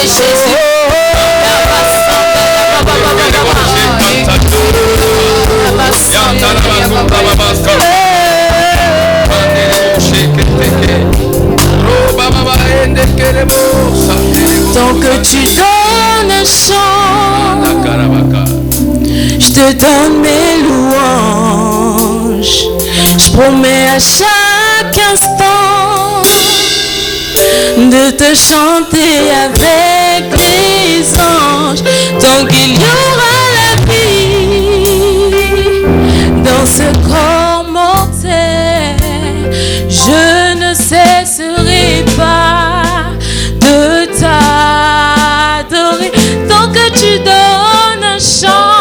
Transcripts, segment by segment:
Jésus. Tant que tu donnes un chant, je te donne mes louanges. Je promets à chaque instant de te chanter avec les anges. Tant qu'il y aura la vie dans ce corps mortel, je ne cesserai pas de t'adorer. Tant que tu donnes un chant,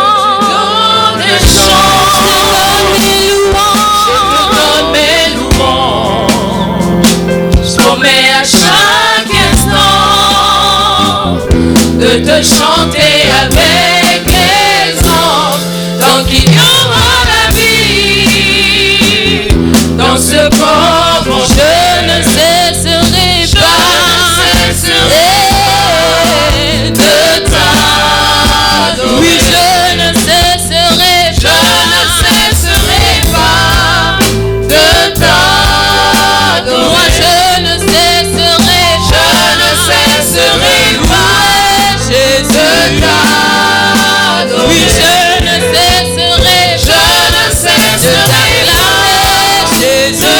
de te chanter avec les anges. Tant qu'il y aura la vie dans ce corps, je ne cesserai de t'adorer. Oui, je ne cesserai pas de t'adorer. Moi, je ne cesserai pas de t'adorer. Oui, je ne cesserai de t'acclamer, Jésus.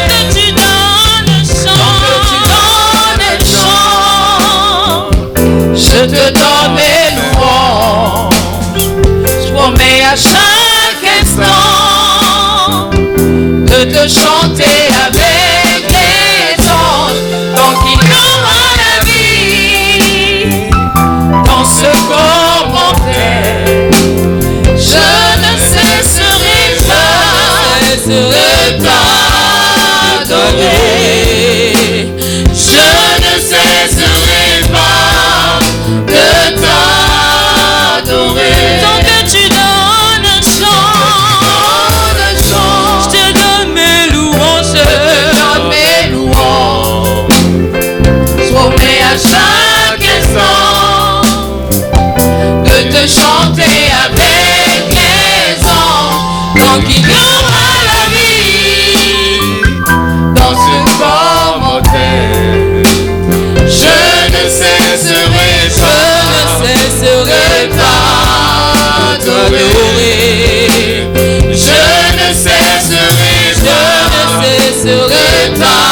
Oui, je ne cesserai je te donne mes louanges. Je promets à chaque instant de te chanter avec les anges. Tant qu'il y aura la vie dans ce corps mortel, je ne cesserai pas de t'adorer. Je ne cesserai pas de t'adorer. Tant que tu donnes un chant, je te donne mes louanges. Je promets à chaque instant de te chanter avec les anges. Tant qu'il y aura la vie dans ce corps mortel, je ne cesserai pas d'adorer. Je ne cesserai pas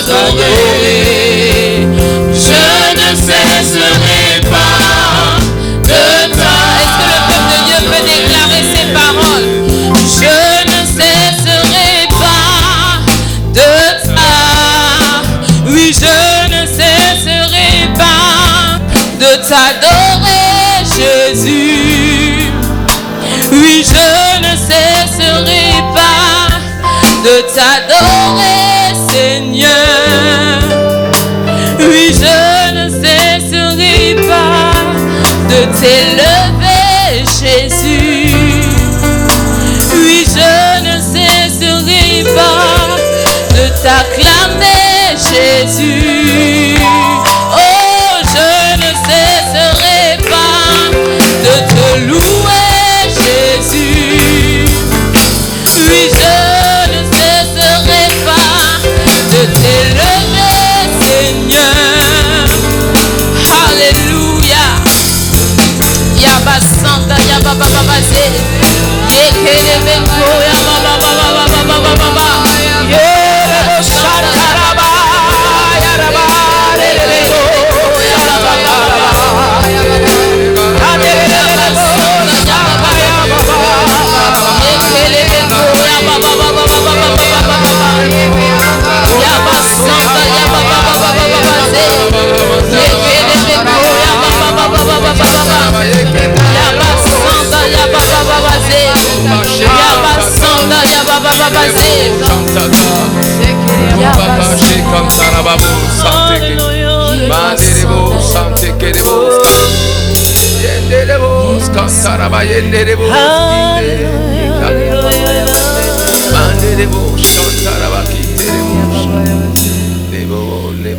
d'adorer. Je ne cesserai pas de t'adorer. Est-ce que le peuple de Dieu peut déclarer ces paroles? Je ne cesserai pas de t'adorer. Oui, je ne cesserai pas de t'adorer, Jésus. Oui, je ne cesserai pas de t'adorer, Seigneur. Oui, je ne cesserai pas de t'élever, Jésus. Oui, je ne cesserai pas de t'acclamer, Jésus. Oh, je ne cesserai pas de te louer, Jésus. Oui, je ne cesserai pas de t'élever, Seigneur. Alléluia.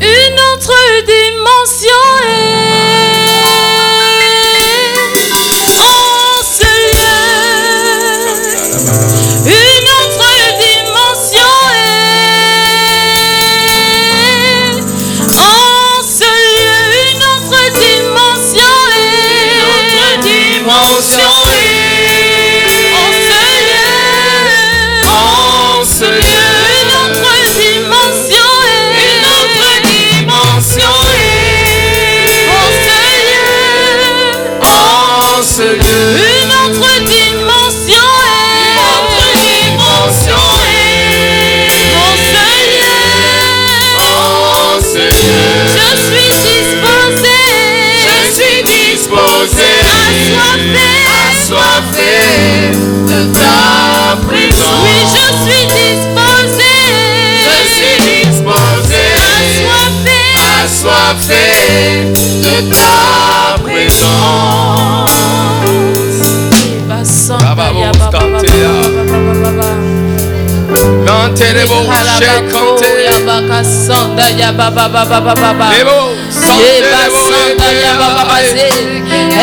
Une autre dimension est en ce lieu. Une autre dimension est en ce lieu. Une autre dimension est en ce lieu. En ce lieu. Une autre dimension est en ce lieu. Une autre dimension est en ce lieu. Je suis disposé, assoiffé de ta présence. Oui, je suis disposé, assoiffé de ta présence.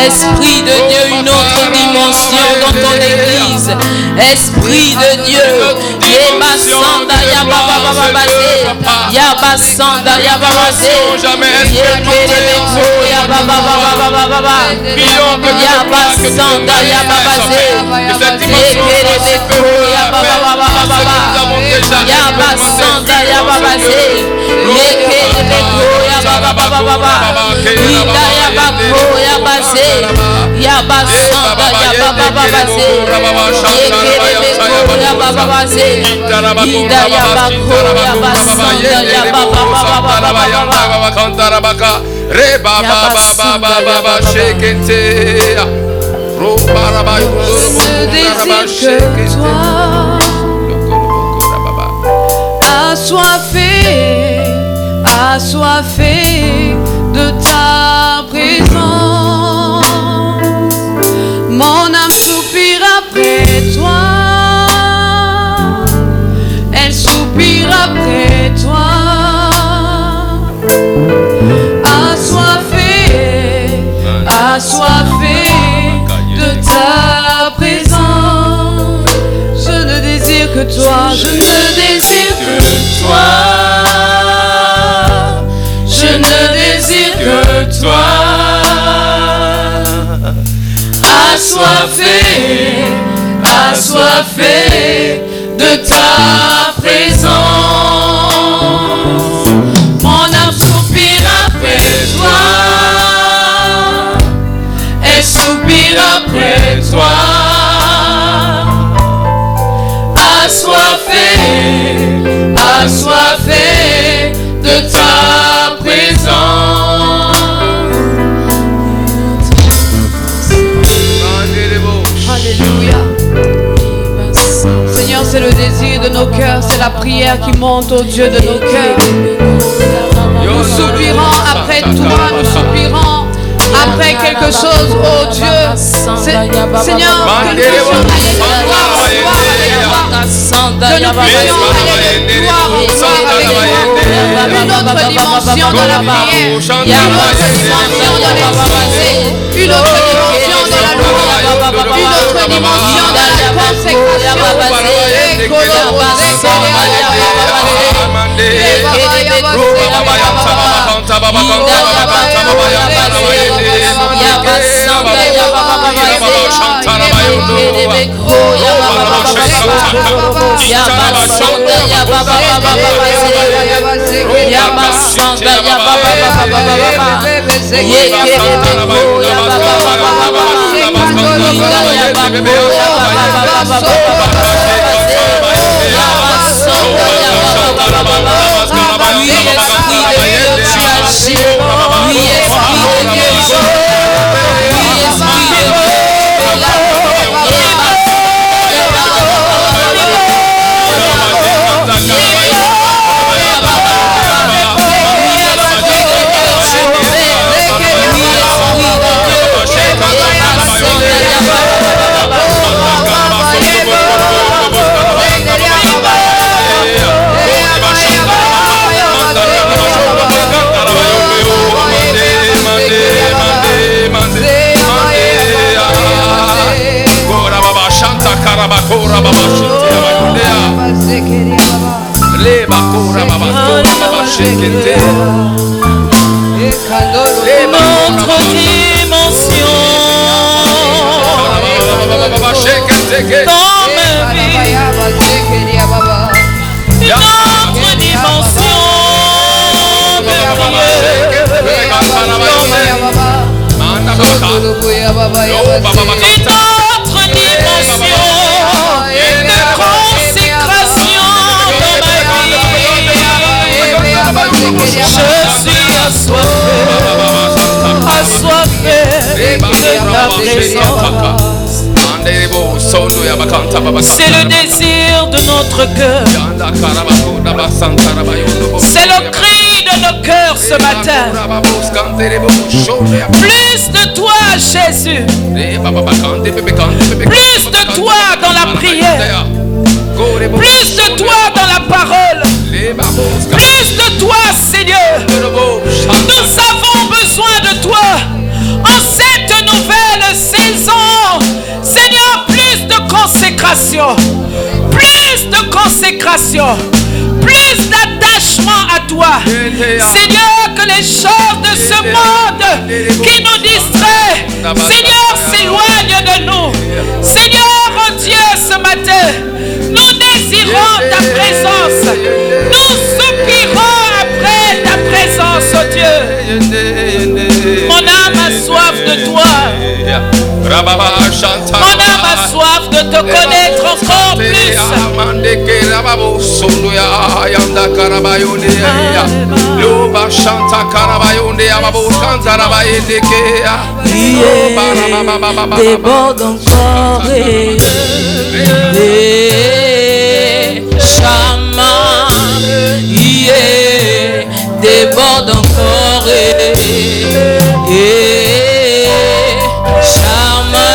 Esprit de Dieu, une autre dimension dans ton église. Esprit de Dieu, assoiffé de ta présence. Mon âme soupire après toi, elle soupire après toi. Assoiffé de ta présence. Je ne désire que toi, je ne désire que toi. Je ne désire que toi. Assoiffé de ta présence. Mon âme soupire après toi, elle soupire après toi. Assoiffé de ta présence. Alléluia. Seigneur, c'est le désir de nos cœurs, c'est la prière qui monte au Dieu de nos cœurs. Nous soupirons après toi, nous soupirons après quelque chose, oh Dieu. Seigneur, que nous puissions aller de gloire en gloire avec toi. Que nous puissions aller de gloire en gloire avec toi. Une autre dimension dans la prière, une autre dimension dans l'exposé, une autre dimension dans la louange, une autre dimension dans la consécration. Notre dimension dans ma vie. Une autre dimension de prière. Une autre dimension de consécration dans ma vie. Je suis assoiffé de ta présence. C'est le désir de notre cœur. C'est le cri de nos cœurs ce matin. Plus de toi, Jésus. Plus de toi dans la prière. Plus de toi dans la parole. Plus de toi, Seigneur. Nous avons besoin de toi en cette nouvelle saison. Seigneur, plus de consécration. Plus de consécration. Plus d'attachement à toi. Seigneur, que les choses de ce monde qui nous distraient, Seigneur, s'éloignent de nous. Seigneur, oh Dieu, ce matin, nous désirons ta présence. Nous soupirons après ta présence, oh Dieu. Mon âme a soif de toi. Mon âme a soif de te connaître encore plus. Déborde encore Chama, déborde encore Chama,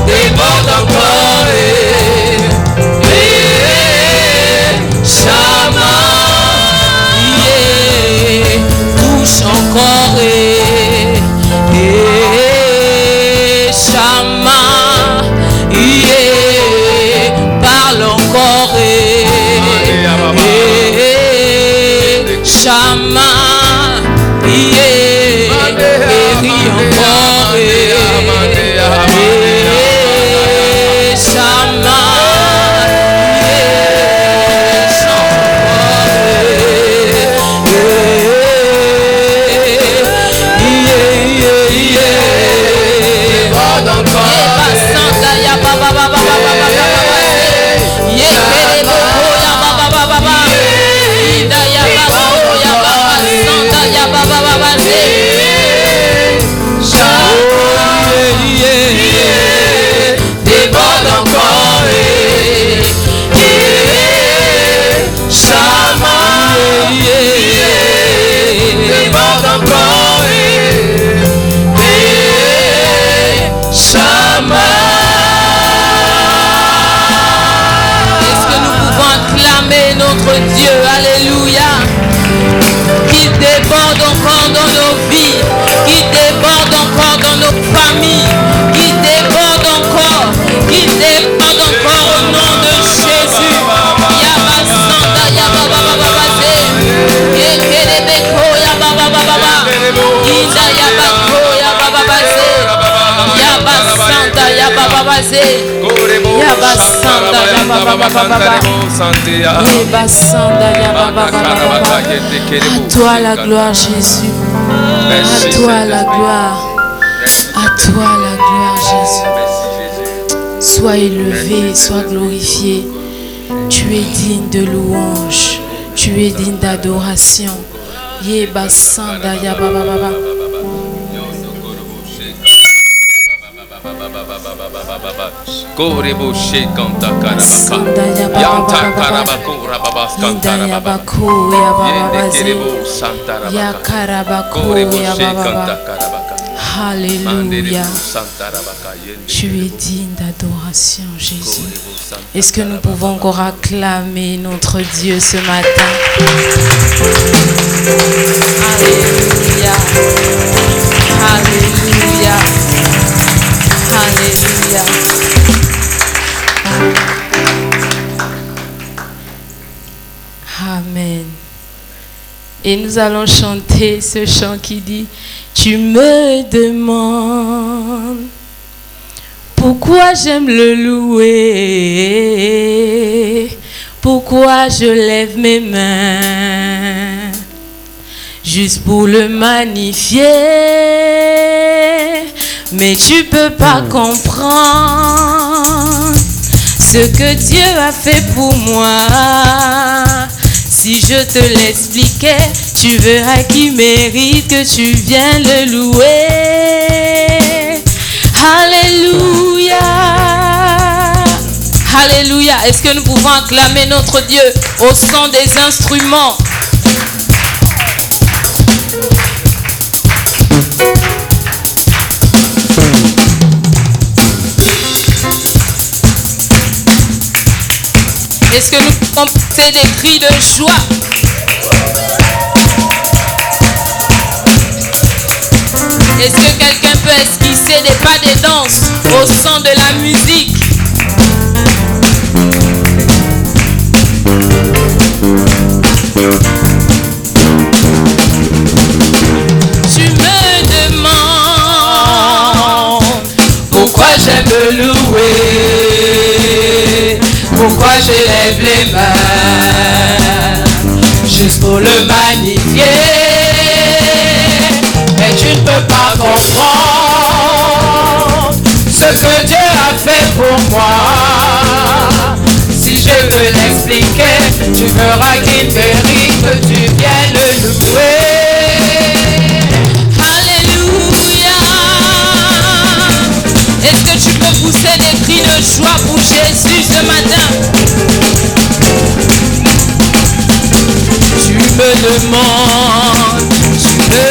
déborde encore Chama, touche encore Dieu, alléluia, qui déborde encore dans nos vies, qui déborde encore dans nos familles, qui déborde encore au nom de Jésus. Yabasanda, yababababase, yekelebeko, yababababa, Ida yabako, yabababase, yabasanda, yabababase, yabasanda, yababababa. À toi la gloire, Jésus. À toi la gloire. À toi la gloire, Jésus. Sois élevé, sois glorifié. Tu es digne de louange. Tu es digne d'adoration. Yeba sanda ya baba baba. Korebo shekanta karabaka. Yanta karabako rababas kantarababa. Yende kerebo santarabaka. Ya karabako ya baba. Alléluia. Tu es digne d'adoration, Jésus. Est-ce que nous pouvons encore acclamer notre Dieu ce matin? Alléluia. Alléluia. Alléluia. Amen. Et nous allons chanter ce chant qui dit: tu me demandes pourquoi j'aime le louer, pourquoi je lève mes mains, juste pour le magnifier. Mais tu peux pas comprendre ce que Dieu a fait pour moi. Si je te l'expliquais, tu verras qu'il mérite que tu viennes le louer. Alléluia. Alléluia. Est-ce que nous pouvons acclamer notre Dieu au son des instruments? Est-ce que nous pouvons pousser des cris de joie? Est-ce que quelqu'un peut esquisser des pas de danse au son de la musique? Tu me demandes pourquoi j'aime le louer, pourquoi je lève les mains, juste pour le magnifier. Mais tu ne peux pas comprendre ce que Dieu a fait pour moi. Si je veux l'expliquer, tu verras qu'il mérite que tu viennes le louer. Alléluia. Est-ce que tu peux pousser des cris de joie pour Jésus ce matin? Tu me demandes, tu me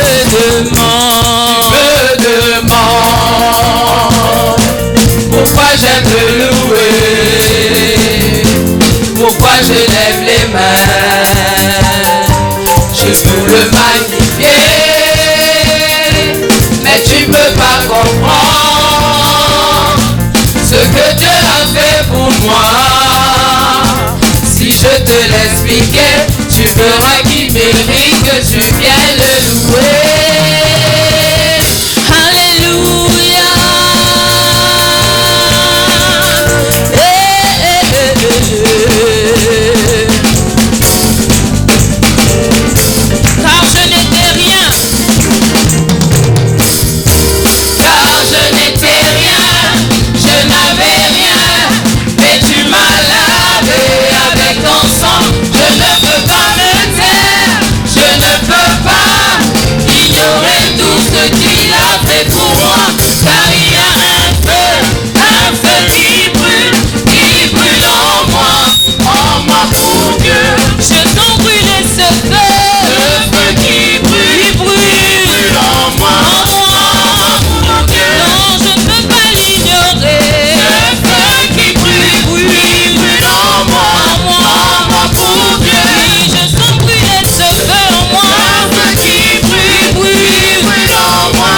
demandes pourquoi j'aime le louer, pourquoi je lève les mains, je veux le magnifier. Mais tu peux pas comprendre ce que Dieu a fait pour moi. Si je te l'expliquais, tu verras qu'il mérite que tu viennes le louer. Alléluia. Car je n'étais rien. Car je n'étais rien. Je n'avais rien. Mais tu m'as lavé avec ton sang. Je ne peux pas me taire. Je ne peux pas ignorer tout ce qu'il a fait pour moi. Car il y a un feu qui brûle en moi pour Dieu. Je sens brûler ce feu, qui brûle en moi pour Dieu. Non, je ne peux pas l'ignorer. Ce feu qui brûle en moi pour Dieu. Oui, je sens brûler ce feu en moi, qui brûle en moi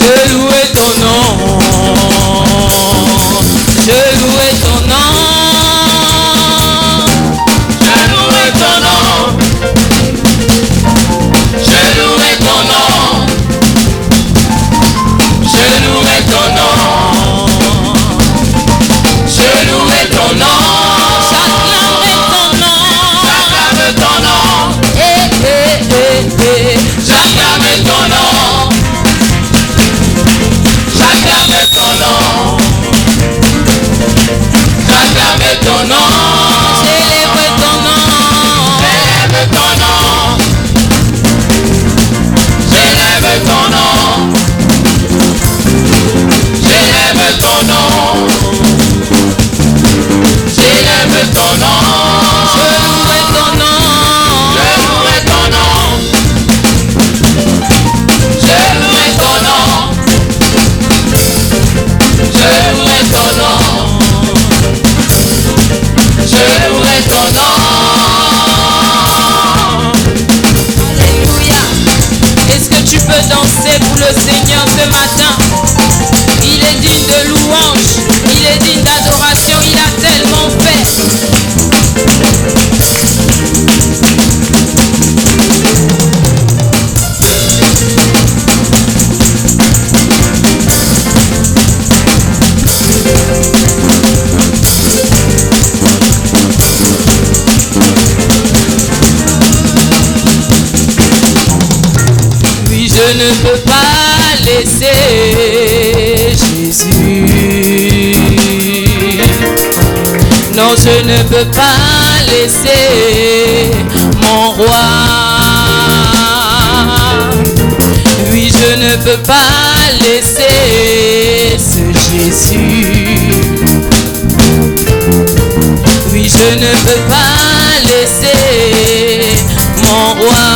Je louerai ton nom. Je louerai ton nom. Je louerai ton nom. Je louerai ton nom. Je louerai ton nom. Je louerai ton nom. J'acclamerai ton nom. J'acclamerai ton nom. J'acclamerai ton nom. J'acclamerai ton nom. J'élèverai ton nom. J'élève ton nom. J'élève ton nom. J'élève ton nom. J'élève ton nom. Je louerai ton nom. Je louerai ton nom. Je louerai ton nom. Je louerai ton nom. Alléluia. Est-ce que tu peux danser pour le Seigneur ce matin? Il est digne de louange. Il est digne d'adoration. Il a tellement fait. Oui, je ne peux pas laisser Jésus. Non, je ne peux pas laisser mon roi. Oui, je ne peux pas laisser ce Jésus. Oui, je ne peux pas laisser mon roi.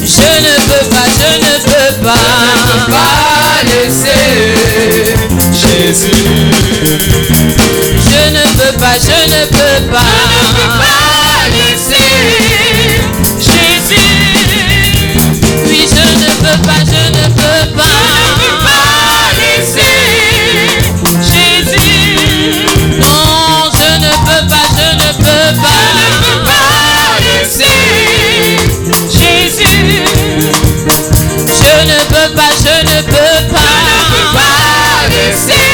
Je ne peux pas, je ne peux pas. Je ne peux pas laisser Jésus. Je ne peux pas, je ne peux pas. Je ne peux pas laisser Jésus. Oui, je ne peux pas, je ne peux pas. Je ne peux pas laisser Jésus. Non, je ne peux pas, je ne peux pas. Je ne peux pas laisser Jésus. Je ne peux pas, je ne peux pas. Je ne peux pas laisser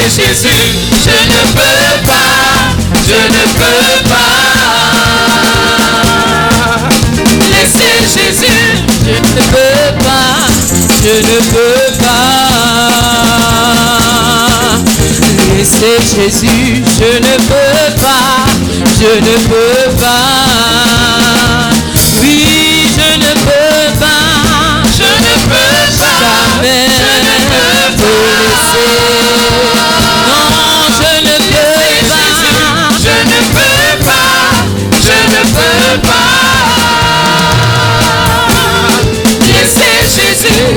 Jésus, je ne peux pas, je ne peux pas. Laissez Jésus, je ne peux pas, je ne peux pas. Laissez Jésus, je ne peux pas, je ne peux pas. Oui, je ne peux pas, je ne peux pas, jamais je ne peux te laisser. Non, je ne peux pas, je ne peux pas, je ne peux pas. Laissez Jésus.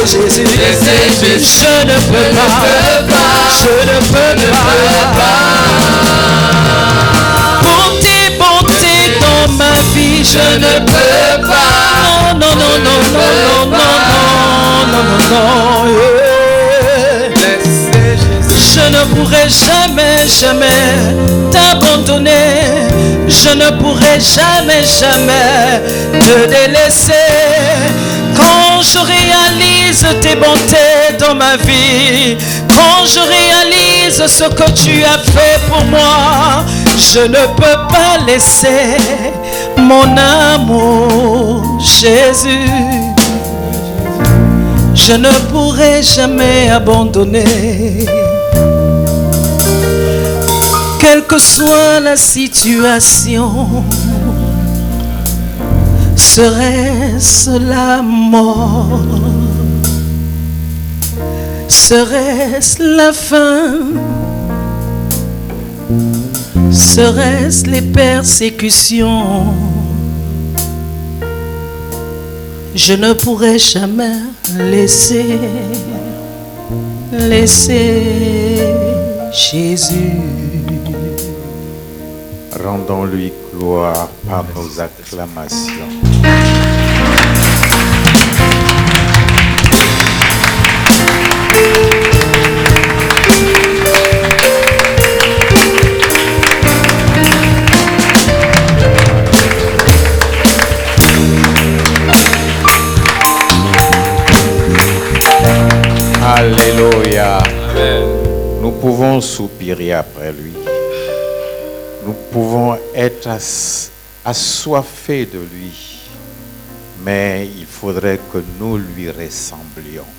Jésus, je ne peux pas, je ne peux pas. Pour tes bontés dans ma vie, je ne peux pas. Non, non, non, non, non, non, non, non, non, non. Je ne pourrai jamais, jamais t'abandonner. Je ne pourrai jamais, jamais te délaisser. Quand je réalise tes bontés dans ma vie, quand je réalise ce que tu as fait pour moi, je ne peux pas laisser mon amour, Jésus. Je ne pourrai jamais abandonner. Quelle que soit la situation, serait-ce la mort, serait-ce la faim, serait-ce les persécutions, je ne pourrai jamais laisser Jésus. Rendons-lui gloire par nos acclamations. Alléluia. Amen. Nous pouvons soupirer après lui. Nous pouvons être assoiffés de lui. Mais il faudrait que nous lui ressemblions.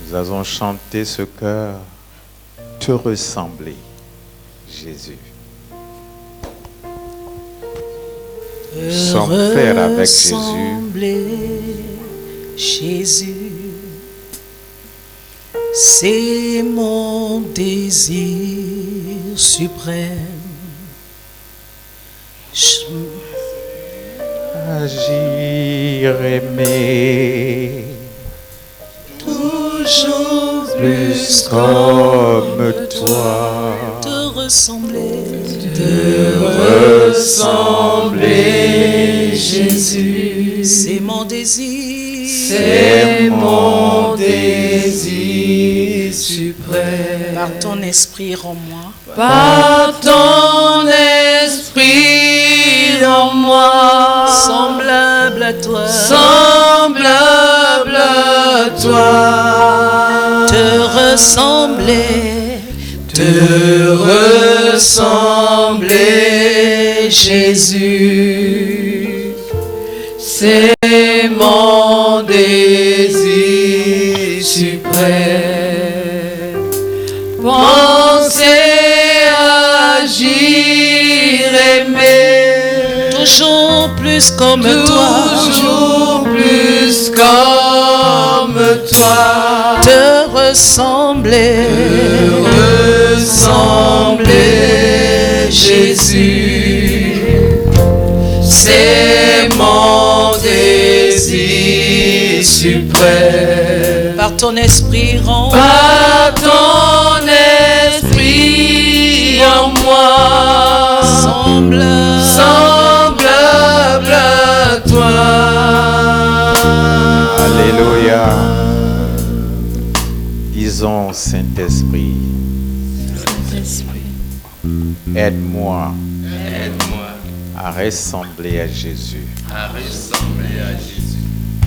Nous avons chanté ce cœur, te ressembler, Jésus. Nous sommes faits avec Jésus. C'est mon désir suprême. Agir, aimer, toujours plus comme toi. Te ressembler, Ressembler, Jésus. C'est mon désir. C'est mon désir suprême. Par ton esprit en moi. Par ton esprit en moi. Semblable à toi. Semblable à toi. Te ressembler. Te ressembler, Jésus. C'est mon désir suprême. Penser, agir, aimer. Toujours plus comme toi. Toujours plus comme toi. Te ressembler. Ressembler, Jésus. C'est mon désir suprême. Par ton esprit en moi. Par ton esprit en moi. Semblable à toi. Alléluia. Disons, Saint-Esprit, aide-moi à ressembler à Jésus.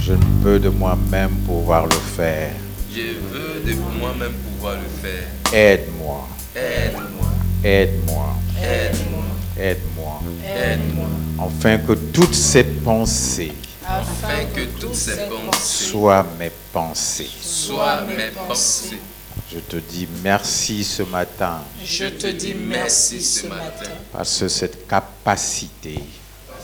Je ne peux de moi-même pouvoir le faire. Je veux de moi-même pouvoir le faire. Aide-moi, Aide-moi, aide-moi, aide-moi, aide-moi, aide-moi, afin que toutes ces pensées afin que toutes ces pensées soient mes pensées. soient mes pensées. Je te dis merci ce matin Je te dis merci ce matin. parce que cette capacité,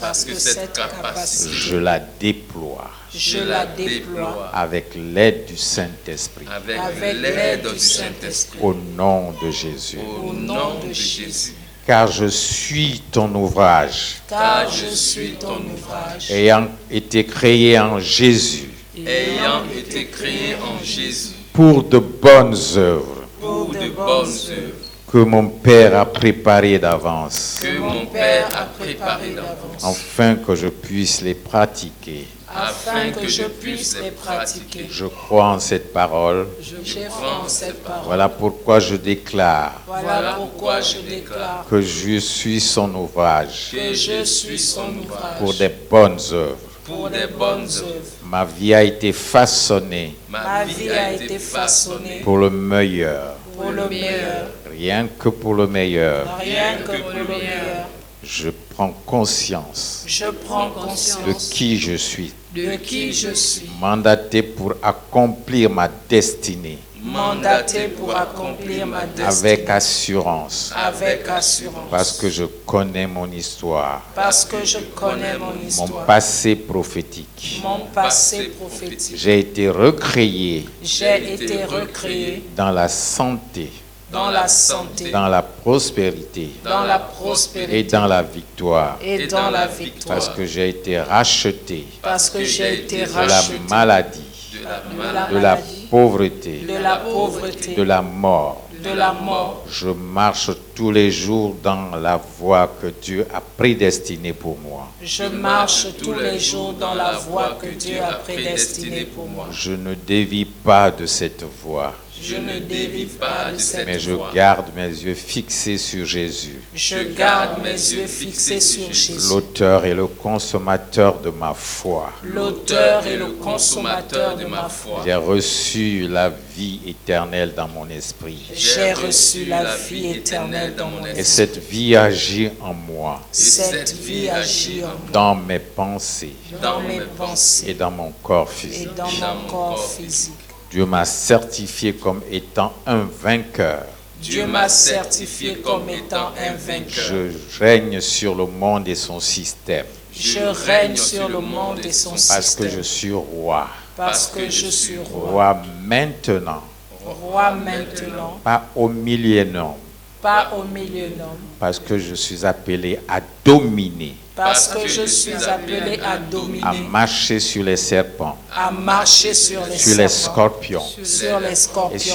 Parce que cette capacité, je la déploie je la déploie avec l'aide du Saint-Esprit. avec l'aide du Saint-Esprit. Au nom de Jésus. Au nom de Jésus. Car je suis ton ouvrage, car je suis ton ouvrage, ayant été créé en Jésus Ayant été créé en Jésus pour de bonnes œuvres pour de bonnes œuvres que mon Père a préparées d'avance, que mon Père a préparées d'avance, afin que je puisse les pratiquer. afin que je puisse les pratiquer. Je crois en cette parole. J'ai foi en cette parole. Voilà pourquoi je déclare Voilà pourquoi je déclare que je suis son ouvrage que je suis son ouvrage pour des bonnes œuvres. pour des bonnes œuvres. Ma vie a été façonnée Ma vie a été façonnée pour le meilleur, pour le meilleur, rien que pour le meilleur. rien que pour le meilleur. Je prends conscience Je prends de conscience qui je suis, de qui je suis, mandaté pour accomplir ma destinée mandaté pour accomplir ma destinée avec assurance, avec assurance. parce que je connais mon histoire, Parce que je connais mon mon histoire, passé prophétique. mon passé prophétique. J'ai été recréé J'ai été recréé dans la santé, dans la santé, dans la prospérité dans la et prospérité dans la victoire, et dans la victoire. parce que j'ai été racheté Parce que j'ai été de la racheté maladie, De la de maladie, la de la maladie, pauvreté, de la pauvreté, de la mort. de la mort. Je marche tous les jours dans la voie que Dieu a prédestinée pour moi. Je marche tous les jours dans la voie que Dieu a prédestinée pour moi. Je ne dévie pas de cette voie, Je ne dérive pas de cette mais je voie. garde mes yeux fixés sur Jésus, Je garde mes yeux fixés sur Jésus, l'auteur et le consommateur de ma foi. l'auteur et le consommateur de ma foi. J'ai reçu la vie éternelle dans mon esprit. J'ai reçu la vie éternelle dans mon Et esprit. cette vie agit en moi, Cette vie agit en moi, dans mes pensées dans mes pensées et dans mon corps et physique. dans mon corps physique. Dieu m'a certifié comme étant un vainqueur. Dieu m'a certifié comme étant un vainqueur. Je règne sur le monde et son système Je règne sur le monde et son parce que je système. suis roi. Parce que je suis roi. Roi maintenant, Roi maintenant, pas au millénaire, pas au milieu d'hommes, parce que je suis appelé à dominer, parce que je suis appelé à dominer, à marcher sur les serpents, à marcher sur les sur les serpents, scorpions sur les et sur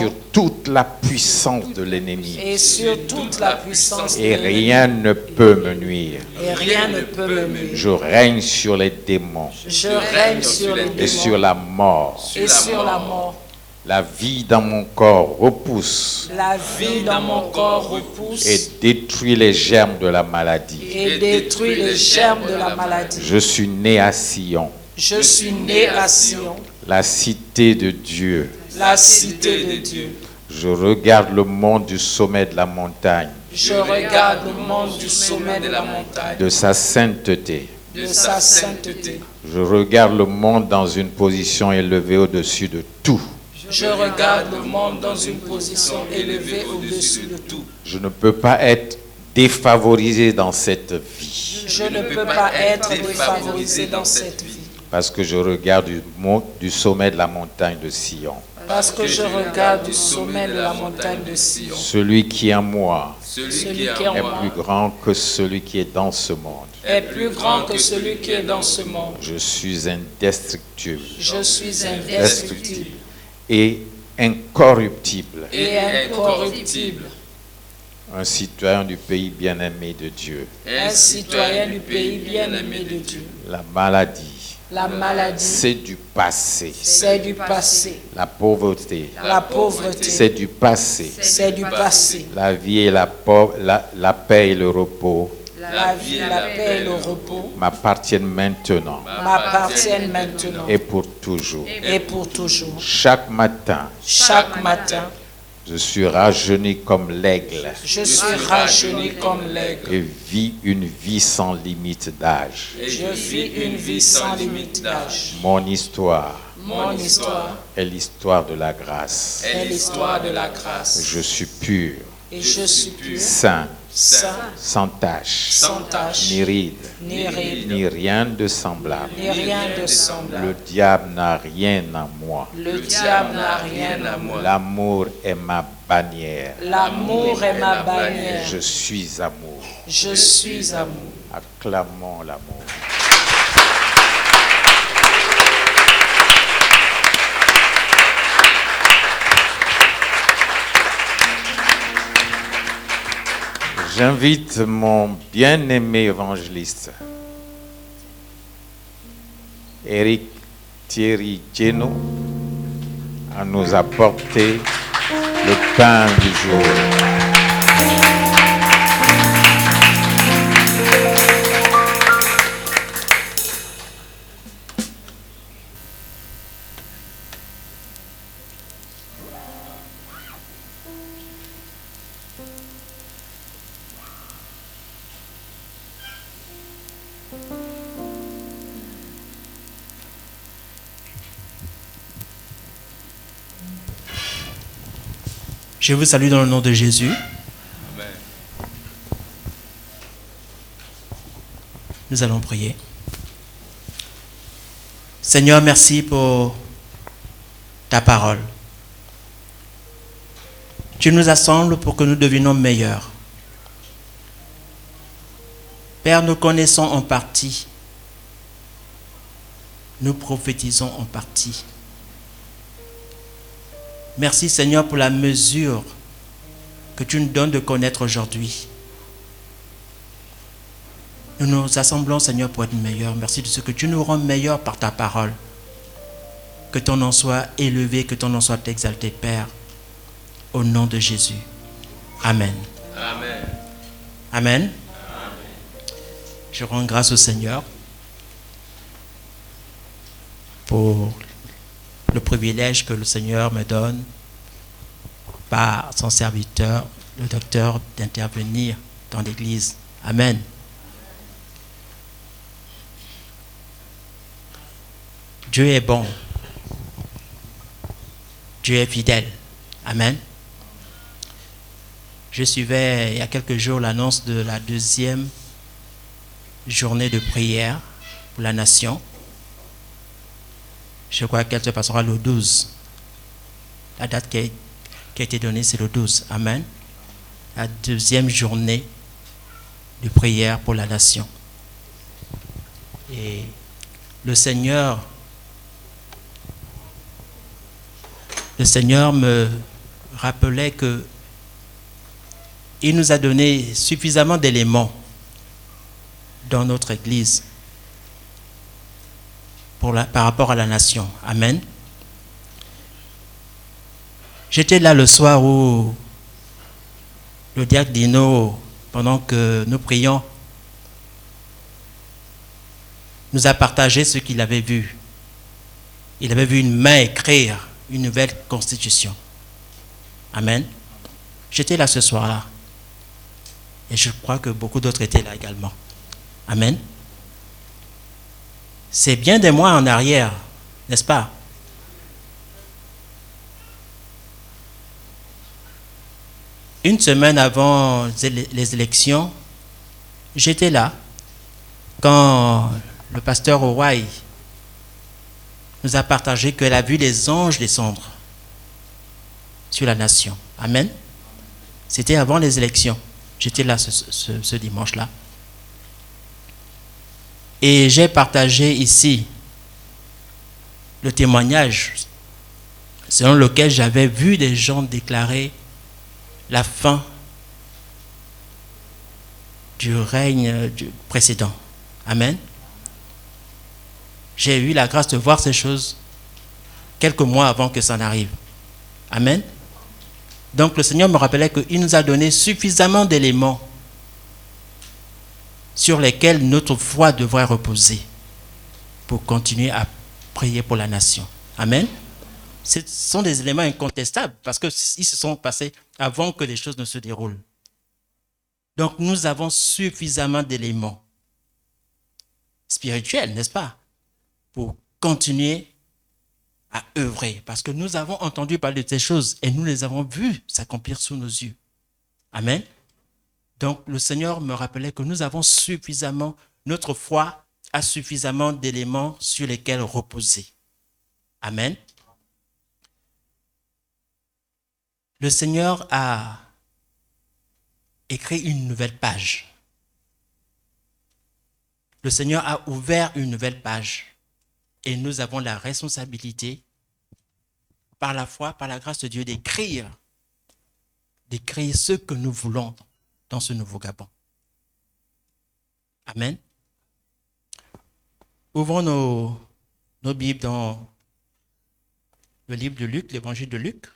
scorpions toute la puissance de l'ennemi. et sur toute la puissance de Et l'ennemi. rien ne peut me nuire. Et rien ne peut me nuire. Je règne sur les démons Je règne sur les et sur démons la mort. et sur la mort. La vie dans mon corps repousse La vie dans mon corps repousse et détruit les germes de la maladie. et détruit les germes de la maladie. Je suis né à Sion, Je suis né à Sion, la cité de Dieu. la cité de Dieu. Je regarde le monde du sommet de la montagne, Je regarde le monde du sommet de la montagne, de sa sainteté. de sa sainteté. Je regarde le monde dans une position élevée au-dessus de tout. Je regarde le monde dans une position élevée au-dessus de tout. Je ne peux pas être défavorisé dans cette vie Je ne peux pas être défavorisé dans cette vie parce que je regarde du sommet de la montagne de Sion. parce que je regarde du sommet de la montagne de Sion. Celui qui est en moi Celui qui est en est moi plus grand que celui qui est dans ce monde. est plus grand que celui qui est dans ce monde. Je suis indestructible Je suis indestructible et incorruptible, et incorruptible, un citoyen du pays bien-aimé de Dieu. un citoyen du pays bien-aimé de Dieu. La maladie, La maladie, c'est du passé. c'est du passé. La pauvreté, La pauvreté, c'est du passé. c'est du passé. La vie et la paix et le repos La vie, la paix et le repos m'appartiennent maintenant m'appartiennent maintenant et pour toujours. et pour toujours. Chaque matin, Chaque matin, je suis rajeuni comme l'aigle je suis rajeuni comme l'aigle. et vis une vie sans limite d'âge. Je vis une vie sans limite d'âge. Mon histoire Mon histoire est l'histoire de la grâce. est l'histoire de la grâce. Je suis pur, Et je suis pur, saint, saint, sans tache, sans tache, ni ride, ni ride, ni rien de semblable. ni rien de semblable. Le diable n'a rien en moi. Le diable n'a rien à moi. L'amour est ma bannière. L'amour est ma bannière. Je suis amour. Je suis amour. Acclamons l'amour. J'invite mon bien-aimé évangéliste, Eric Thierry Geno, à nous apporter le pain du jour. Je vous salue dans le nom de Jésus. Amen. Nous allons prier. Seigneur, merci pour ta parole. Tu nous assembles pour que nous devenions meilleurs. Père, nous connaissons en partie. Nous prophétisons en partie. Merci Seigneur pour la mesure que tu nous donnes de connaître aujourd'hui. Nous nous assemblons Seigneur pour être meilleurs. Merci de ce que tu nous rends meilleurs par ta parole. Que ton nom soit élevé, que ton nom soit exalté Père. Au nom de Jésus. Amen. Amen. Amen. Je rends grâce au Seigneur pour le privilège que le Seigneur me donne par son serviteur, le docteur, d'intervenir dans l'Église. Amen. Dieu est bon. Dieu est fidèle. Amen. Je suivais il y a quelques jours l'annonce de la 2e journée de prière pour la nation. Je crois qu'elle se passera le 12. La date qui a été donnée, c'est le 12. Amen. la deuxième journée de prière pour la nation. Et le Seigneur me rappelait que il nous a donné suffisamment d'éléments dans notre Église par rapport à la nation. Amen. J'étais là le soir où le diacre Dino, pendant que nous prions, nous a partagé ce qu'il avait vu. Il avait vu une main écrire une nouvelle constitution. Amen. J'étais là ce soir-là. Et je crois que beaucoup d'autres étaient là également. Amen. C'est bien des mois en arrière, n'est-ce pas? Une semaine avant les élections, j'étais là quand le pasteur Owai nous a partagé qu'elle a vu les anges descendre sur la nation. Amen. C'était avant les élections. J'étais là ce dimanche-là. Et j'ai partagé ici le témoignage selon lequel j'avais vu des gens déclarer la fin du règne précédent. Amen. J'ai eu la grâce de voir ces choses quelques mois avant que ça n'arrive. Amen. Donc le Seigneur me rappelait qu'il nous a donné suffisamment d'éléments sur lesquels notre foi devrait reposer pour continuer à prier pour la nation. Amen. Ce sont des éléments incontestables parce qu'ils se sont passés avant que les choses ne se déroulent. Donc nous avons suffisamment d'éléments spirituels, n'est-ce pas, pour continuer à œuvrer. Parce que nous avons entendu parler de ces choses et nous les avons vues s'accomplir sous nos yeux. Amen. Donc le Seigneur me rappelait que nous avons suffisamment, notre foi a suffisamment d'éléments sur lesquels reposer. Amen. Le Seigneur a écrit une nouvelle page. Le Seigneur a ouvert une nouvelle page. Et nous avons la responsabilité, par la foi, par la grâce de Dieu, d'écrire ce que nous voulons dans ce nouveau Gabon. Amen. Ouvrons nos Bibles dans le livre de Luc, l'évangile de Luc.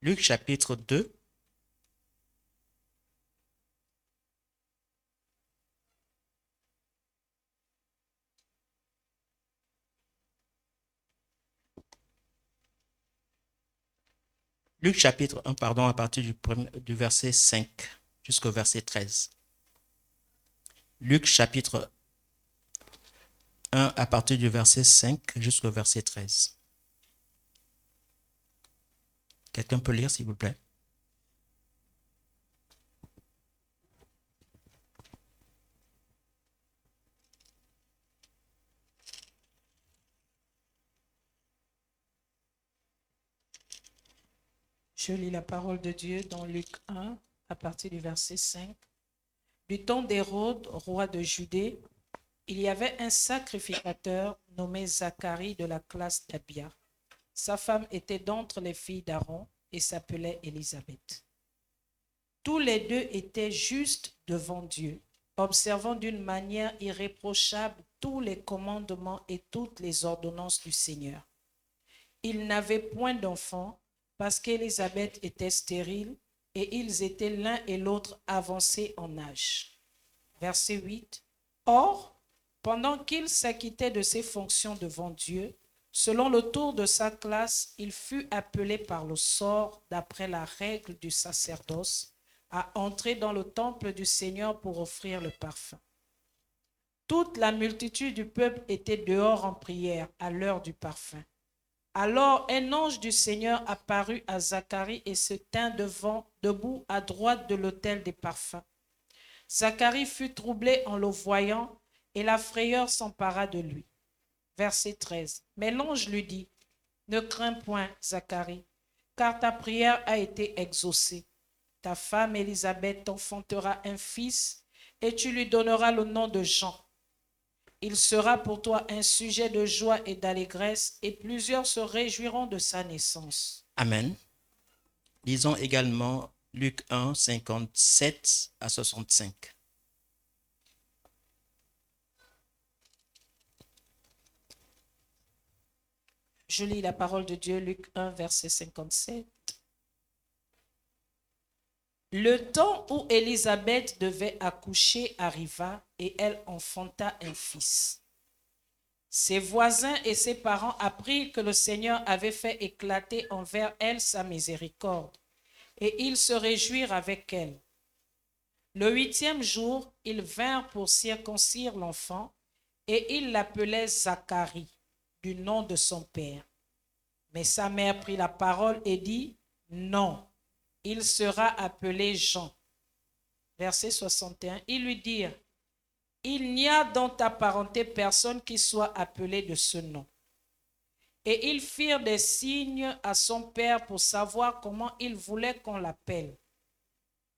Luc chapitre 2. Luc chapitre 1, à partir du verset 5 jusqu'au verset 13. Luc chapitre 1 à partir du verset 5 jusqu'au verset 13. Quelqu'un peut lire, s'il vous plaît? Je lis la parole de Dieu dans Luc 1, à partir du verset 5. Du temps d'Hérode, roi de Judée, il y avait un sacrificateur nommé Zacharie de la classe d'Abia. Sa femme était d'entre les filles d'Aaron et s'appelait Élisabeth. Tous les deux étaient justes devant Dieu, observant d'une manière irréprochable tous les commandements et toutes les ordonnances du Seigneur. Ils n'avaient point d'enfants parce qu'Élisabeth était stérile et ils étaient l'un et l'autre avancés en âge. Verset 8. Or, pendant qu'il s'acquittait de ses fonctions devant Dieu, selon le tour de sa classe, il fut appelé par le sort, d'après la règle du sacerdoce, à entrer dans le temple du Seigneur pour offrir le parfum. Toute la multitude du peuple était dehors en prière à l'heure du parfum. Alors un ange du Seigneur apparut à Zacharie et se tint debout à droite de l'autel des parfums. Zacharie fut troublé en le voyant et la frayeur s'empara de lui. Verset 13. Mais l'ange lui dit, ne crains point, Zacharie, car ta prière a été exaucée. Ta femme Élisabeth t'enfantera un fils et tu lui donneras le nom de Jean. Il sera pour toi un sujet de joie et d'allégresse et plusieurs se réjouiront de sa naissance. Amen. Lisons également Luc 1, 57 à 65. Je lis la parole de Dieu, Luc 1, verset 57. Le temps où Élisabeth devait accoucher arriva et elle enfanta un fils. Ses voisins et ses parents apprirent que le Seigneur avait fait éclater envers elle sa miséricorde, et ils se réjouirent avec elle. Le 8e jour, ils vinrent pour circoncire l'enfant, et ils l'appelaient Zacharie, du nom de son père. Mais sa mère prit la parole et dit, non, il sera appelé Jean. Verset 61, ils lui dirent, il n'y a dans ta parenté personne qui soit appelé de ce nom. Et ils firent des signes à son père pour savoir comment il voulait qu'on l'appelle.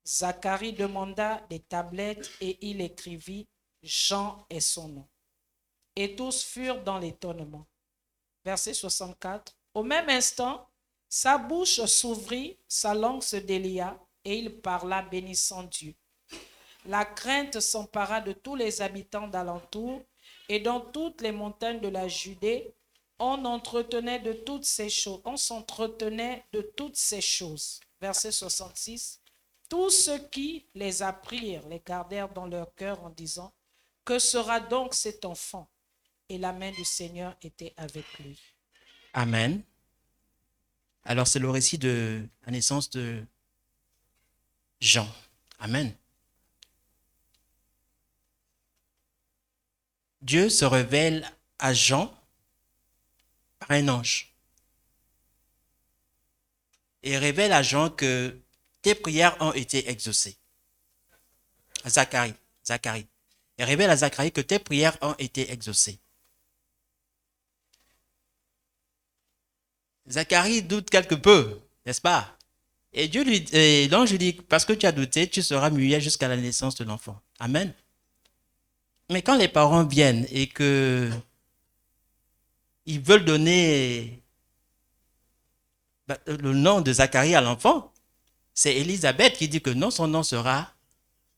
Zacharie demanda des tablettes et il écrivit, Jean est son nom. Et tous furent dans l'étonnement. Verset 64, au même instant, sa bouche s'ouvrit, sa langue se délia et il parla bénissant Dieu. La crainte s'empara de tous les habitants d'alentour et dans toutes les montagnes de la Judée, on s'entretenait de toutes ces choses. Verset 66. Tous ceux qui les apprirent les gardèrent dans leur cœur en disant, que sera donc cet enfant? Et la main du Seigneur était avec lui. Amen. Alors c'est le récit de la naissance de Jean. Amen. Dieu se révèle à Jean par un ange. Et révèle à Jean que tes prières ont été exaucées. À Zacharie. Et révèle à Zacharie que tes prières ont été exaucées. Zacharie doute quelque peu, n'est-ce pas? Et l'ange lui dit, parce que tu as douté, tu seras muet jusqu'à la naissance de l'enfant. Amen. Mais quand les parents viennent et que ils veulent donner le nom de Zacharie à l'enfant, c'est Élisabeth qui dit que non, son nom sera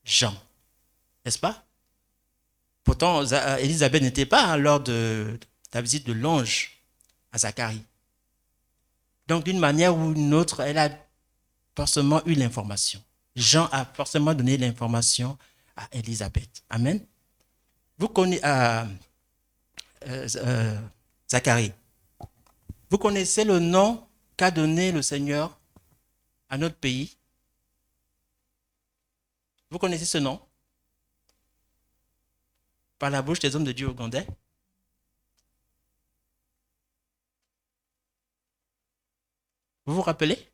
Jean. N'est-ce pas? Pourtant, Élisabeth n'était pas lors de la visite de l'ange à Zacharie. Donc, d'une manière ou d'une autre, elle a forcément eu l'information. Jean a forcément donné l'information à Élisabeth. Amen. Vous connaissez Zacharie. Vous connaissez le nom qu'a donné le Seigneur à notre pays? Vous connaissez ce nom? Par la bouche des hommes de Dieu ougandais? Vous vous rappelez?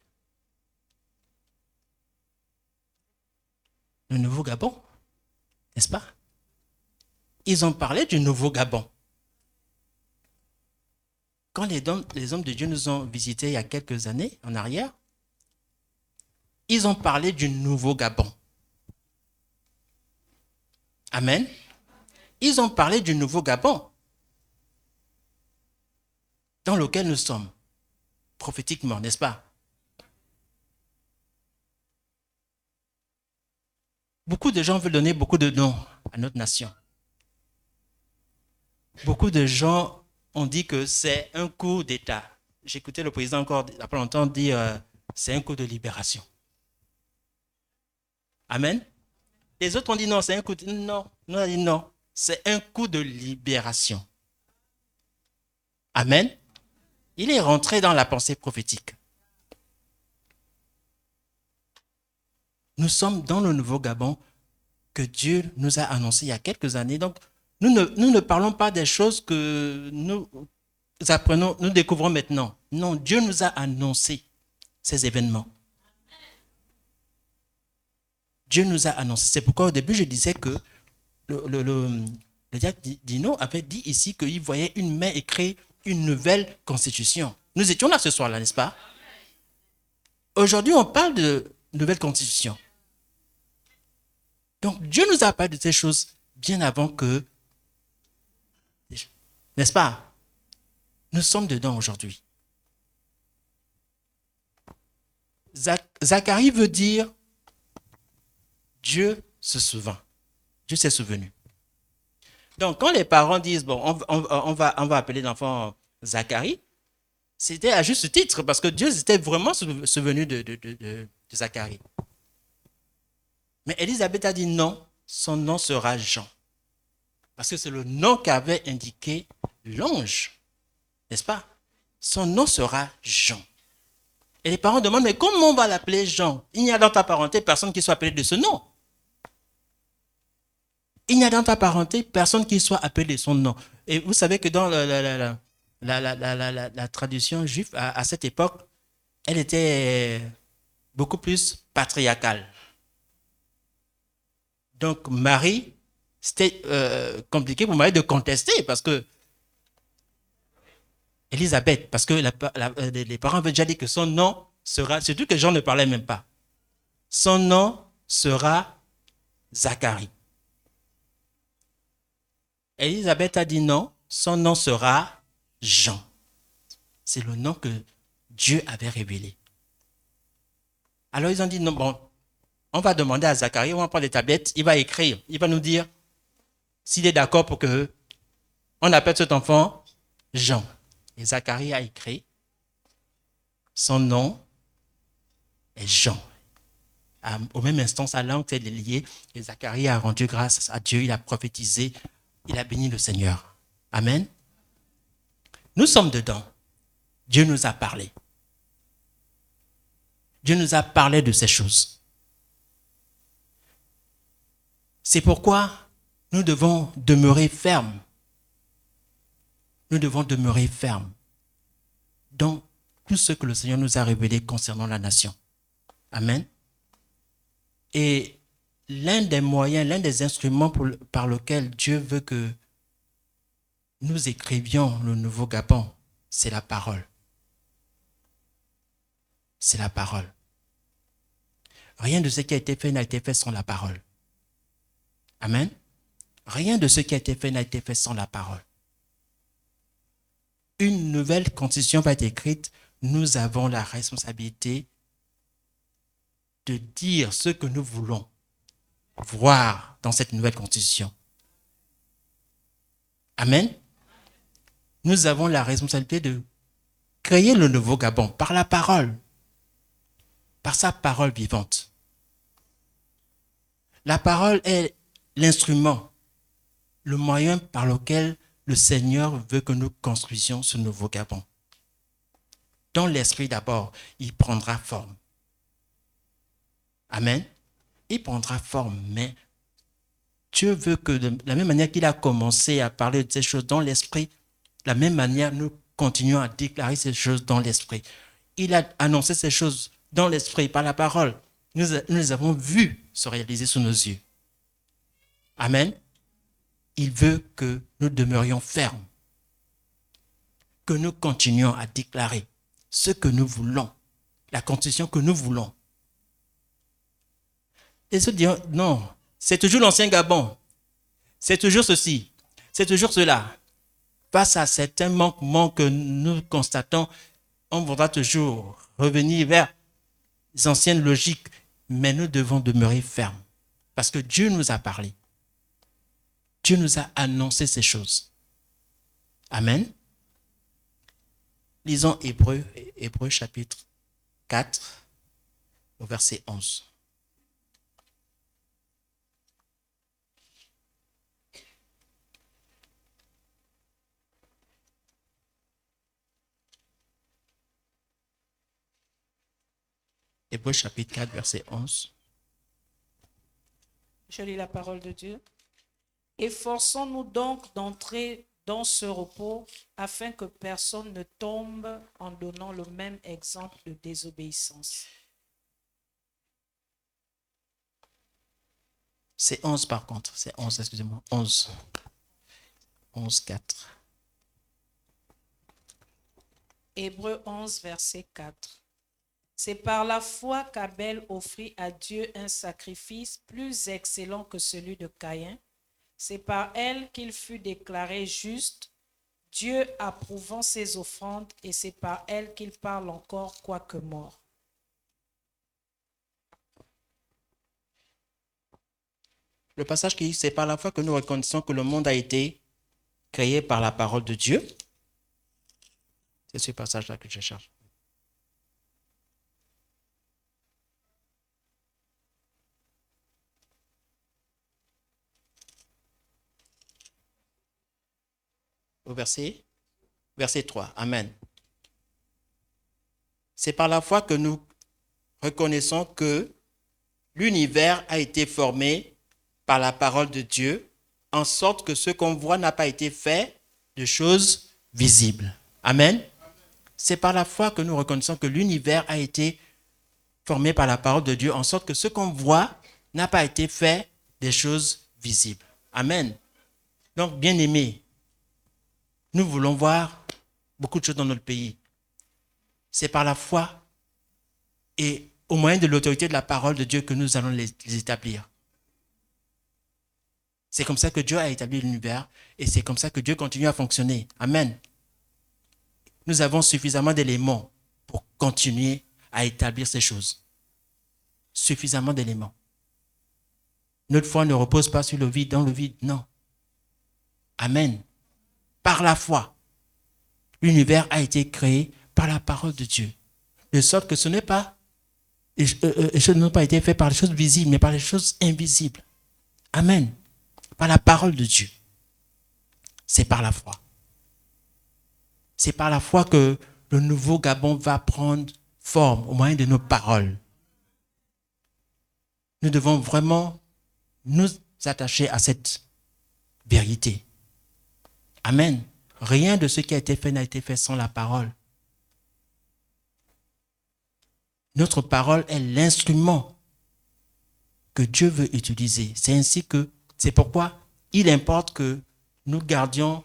Le Nouveau Gabon, n'est-ce pas? Ils ont parlé du Nouveau Gabon. Quand les hommes de Dieu nous ont visités il y a quelques années en arrière, ils ont parlé du Nouveau Gabon. Amen. Ils ont parlé du Nouveau Gabon dans lequel nous sommes. Prophétiquement, n'est-ce pas? Beaucoup de gens veulent donner beaucoup de noms à notre nation. Beaucoup de gens ont dit que c'est un coup d'État. J'écoutais le président encore il n'y a pas longtemps dire c'est un coup de libération. Amen. Les autres ont dit non, c'est un coup de... Non, nous on a dit non, c'est un coup de libération. Amen. Il est rentré dans la pensée prophétique. Nous sommes dans le Nouveau Gabon que Dieu nous a annoncé il y a quelques années. Donc, nous ne parlons pas des choses que nous apprenons, nous découvrons maintenant. Non, Dieu nous a annoncé ces événements. Dieu nous a annoncé. C'est pourquoi au début, je disais que le diacre Dino avait dit ici qu'il voyait une main écrire une nouvelle constitution. Nous étions là ce soir-là, n'est-ce pas? Aujourd'hui, on parle de nouvelle constitution. Donc, Dieu nous a parlé de ces choses bien avant que, n'est-ce pas? Nous sommes dedans aujourd'hui. Zacharie veut dire Dieu se souvint. Dieu s'est souvenu. Donc, quand les parents disent, bon, on va appeler l'enfant Zacharie, c'était à juste titre, parce que Dieu s'était vraiment souvenu de Zacharie. Mais Élisabeth a dit non, son nom sera Jean. Parce que c'est le nom qu'avait indiqué l'ange, n'est-ce pas? Son nom sera Jean. Et les parents demandent, mais comment on va l'appeler Jean? Il n'y a dans ta parenté personne qui soit appelé de ce nom. Il n'y a dans ta parenté personne qui soit appelé de son nom. Et vous savez que dans la tradition juive, à cette époque, elle était beaucoup plus patriarcale. Donc Marie, c'était compliqué pour Marie de contester parce que Élisabeth, parce que les parents avaient déjà dit que son nom sera, surtout que Jean ne parlait même pas, son nom sera Zacharie. Élisabeth a dit non, son nom sera Jean. C'est le nom que Dieu avait révélé. Alors ils ont dit non, bon, on va demander à Zacharie, on va prendre les tablettes, il va écrire, il va nous dire s'il est d'accord pour que on appelle cet enfant Jean. Et Zacharie a écrit, son nom est Jean. Au même instant, sa langue s'est liée et Zacharie a rendu grâce à Dieu, il a prophétisé, il a béni le Seigneur. Amen. Nous sommes dedans. Dieu nous a parlé. Dieu nous a parlé de ces choses. C'est pourquoi nous devons demeurer fermes. Nous devons demeurer fermes dans tout ce que le Seigneur nous a révélé concernant la nation. Amen. Et l'un des moyens, l'un des instruments par lequel Dieu veut que nous écrivions le nouveau Gabon, c'est la parole. C'est la parole. Rien de ce qui a été fait n'a été fait sans la parole. Amen. Rien de ce qui a été fait n'a été fait sans la parole. Une nouvelle constitution va être écrite. Nous avons la responsabilité de dire ce que nous voulons voir dans cette nouvelle constitution. Amen. Nous avons la responsabilité de créer le nouveau Gabon par la parole, par sa parole vivante. La parole est l'instrument, le moyen par lequel le Seigneur veut que nous construisions ce nouveau Gabon. Dans l'esprit d'abord, il prendra forme. Amen. Il prendra forme, mais Dieu veut que de la même manière qu'il a commencé à parler de ces choses dans l'esprit, de la même manière nous continuons à déclarer ces choses dans l'esprit. Il a annoncé ces choses dans l'esprit, par la parole. Nous les avons vues se réaliser sous nos yeux. Amen. Il veut que nous demeurions fermes, que nous continuions à déclarer ce que nous voulons, la constitution que nous voulons. Et se dire, non, c'est toujours l'ancien Gabon, c'est toujours ceci, c'est toujours cela. Face à certains manquements que nous constatons, on voudra toujours revenir vers les anciennes logiques, mais nous devons demeurer fermes, parce que Dieu nous a parlé. Dieu nous a annoncé ces choses. Amen. Lisons Hébreux chapitre 4, au verset 11. Hébreux chapitre 4, verset 11. Je lis la parole de Dieu. Efforçons-nous donc d'entrer dans ce repos afin que personne ne tombe en donnant le même exemple de désobéissance. C'est 11 par contre. C'est 11, excusez-moi. 11. 11, 4. Hébreux 11, verset 4. C'est par la foi qu'Abel offrit à Dieu un sacrifice plus excellent que celui de Caïn. C'est par elle qu'il fut déclaré juste, Dieu approuvant ses offrandes, et c'est par elle qu'il parle encore quoique mort. Le passage qui dit, c'est par la foi que nous reconnaissons que le monde a été créé par la parole de Dieu. C'est ce passage-là que je cherche. Au verset 3. Amen. C'est par la foi que nous reconnaissons que l'univers a été formé par la parole de Dieu, en sorte que ce qu'on voit n'a pas été fait de choses visibles. Amen. C'est par la foi que nous reconnaissons que l'univers a été formé par la parole de Dieu, en sorte que ce qu'on voit n'a pas été fait des choses visibles. Amen. Donc, bien-aimés, nous voulons voir beaucoup de choses dans notre pays. C'est par la foi et au moyen de l'autorité de la parole de Dieu que nous allons les établir. C'est comme ça que Dieu a établi l'univers et c'est comme ça que Dieu continue à fonctionner. Amen. Nous avons suffisamment d'éléments pour continuer à établir ces choses. Suffisamment d'éléments. Notre foi ne repose pas sur le vide, dans le vide, non. Amen. Par la foi, l'univers a été créé par la parole de Dieu. De sorte que ce n'est pas, les choses n'ont pas été faites par les choses visibles, mais par les choses invisibles. Amen. Par la parole de Dieu. C'est par la foi. C'est par la foi que le nouveau Gabon va prendre forme au moyen de nos paroles. Nous devons vraiment nous attacher à cette vérité. Amen. Rien de ce qui a été fait n'a été fait sans la parole. Notre parole est l'instrument que Dieu veut utiliser. C'est pourquoi il importe que nous gardions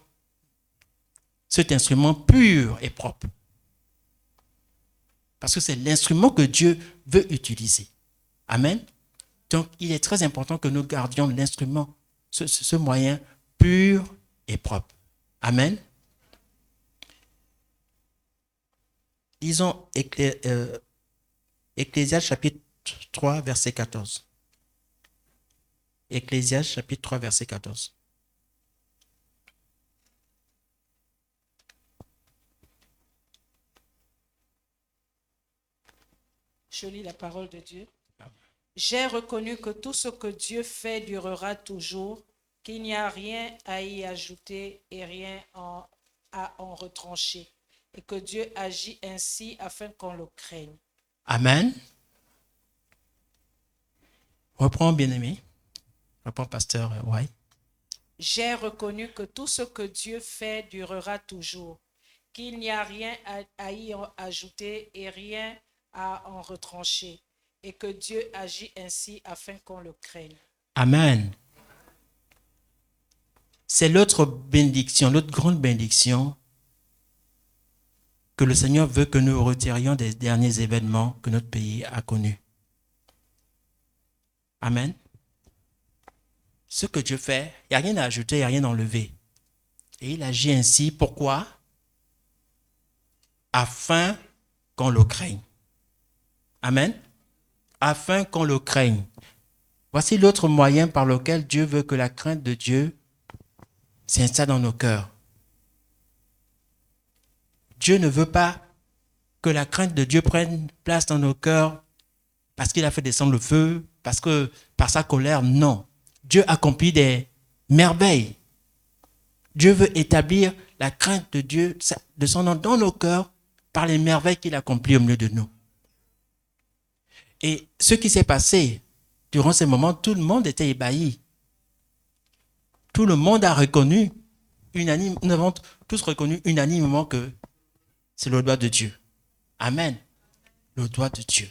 cet instrument pur et propre. Parce que c'est l'instrument que Dieu veut utiliser. Amen. Donc, il est très important que nous gardions l'instrument, ce moyen pur et propre. Amen. Lisons Ecclésiaste chapitre 3, verset 14. Ecclésiaste chapitre 3, verset 14. Je lis la parole de Dieu. J'ai reconnu que tout ce que Dieu fait durera toujours, qu'il n'y a rien à y ajouter et rien à en retrancher, et que Dieu agit ainsi afin qu'on le craigne. Amen. Reprends, bien-aimé. Reprends, pasteur White. J'ai reconnu que tout ce que Dieu fait durera toujours, qu'il n'y a rien à y ajouter et rien à en retrancher, et que Dieu agit ainsi afin qu'on le craigne. Amen. C'est l'autre bénédiction, l'autre grande bénédiction que le Seigneur veut que nous retirions des derniers événements que notre pays a connus. Amen. Ce que Dieu fait, il n'y a rien à ajouter, il n'y a rien à enlever. Et il agit ainsi, pourquoi? Afin qu'on le craigne. Amen. Afin qu'on le craigne. Voici l'autre moyen par lequel Dieu veut que la crainte de Dieu s'installe dans nos cœurs. Dieu ne veut pas que la crainte de Dieu prenne place dans nos cœurs parce qu'il a fait descendre le feu, parce que par sa colère, non. Dieu accomplit des merveilles. Dieu veut établir la crainte de Dieu, de son nom dans nos cœurs par les merveilles qu'il accomplit au milieu de nous. Et ce qui s'est passé durant ces moments, tout le monde était ébahi. Tout le monde a reconnu, nous avons tous reconnu unanimement que c'est le doigt de Dieu. Amen. Le doigt de Dieu.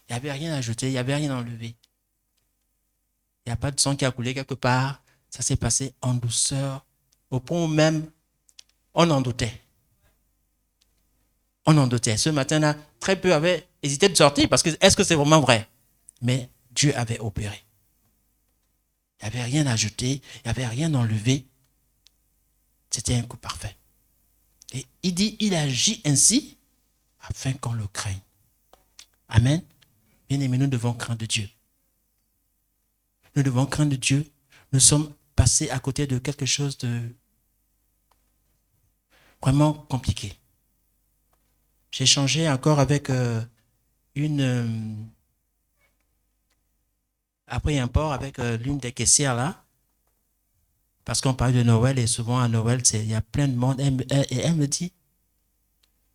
Il n'y avait rien à ajouter, il n'y avait rien à enlever. Il n'y a pas de sang qui a coulé quelque part. Ça s'est passé en douceur, au point où même on en doutait. On en doutait. Ce matin-là, très peu avaient hésité de sortir parce que est-ce que c'est vraiment vrai? Mais Dieu avait opéré. Il n'y avait rien ajouté, il n'y avait rien enlevé. C'était un coup parfait. Et il dit, il agit ainsi afin qu'on le craigne. Amen. Bien-aimés, nous devons craindre Dieu. Nous devons craindre Dieu. Nous sommes passés à côté de quelque chose de vraiment compliqué. J'ai échangé encore avec après un port avec l'une des caissières là, parce qu'on parle de Noël et souvent à Noël, il y a plein de monde. Et elle me dit,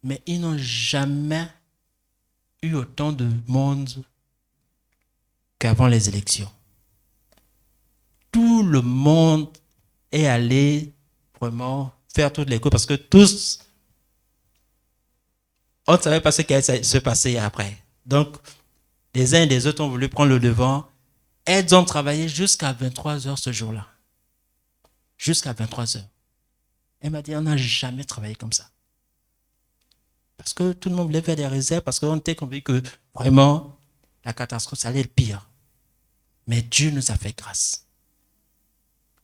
mais ils n'ont jamais eu autant de monde qu'avant les élections. Tout le monde est allé vraiment faire toutes les cours parce que tous, on ne savait pas ce qui allait se passer après. Donc, les uns et les autres ont voulu prendre le devant. Elles ont travaillé jusqu'à 23h ce jour-là. Jusqu'à 23h. Elle m'a dit, on n'a jamais travaillé comme ça. Parce que tout le monde voulait faire des réserves, parce qu'on était convaincu que vraiment, la catastrophe, ça allait être pire. Mais Dieu nous a fait grâce.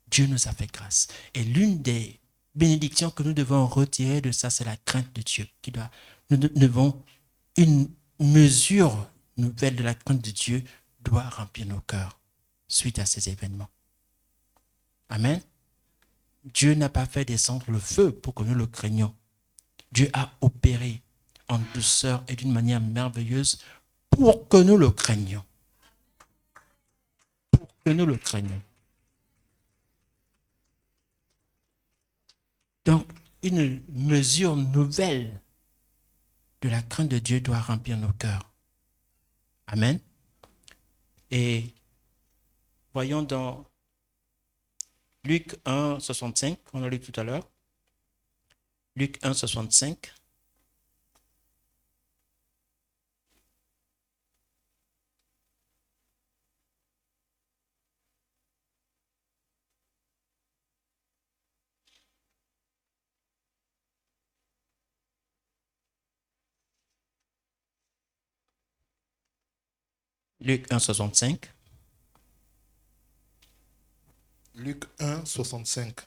Dieu nous a fait grâce. Et l'une des bénédictions que nous devons retirer de ça, c'est la crainte de Dieu. Nous devons, une mesure nouvelle de la crainte de Dieu doit remplir nos cœurs suite à ces événements. Amen. Dieu n'a pas fait descendre le feu pour que nous le craignions. Dieu a opéré en douceur et d'une manière merveilleuse pour que nous le craignions. Pour que nous le craignions. Donc, une mesure nouvelle de la crainte de Dieu doit remplir nos cœurs. Amen. Et voyons dans Luc 1, 65, on a lu tout à l'heure. Luc 1, 65. Luc 1, 65. Luc 1, 65.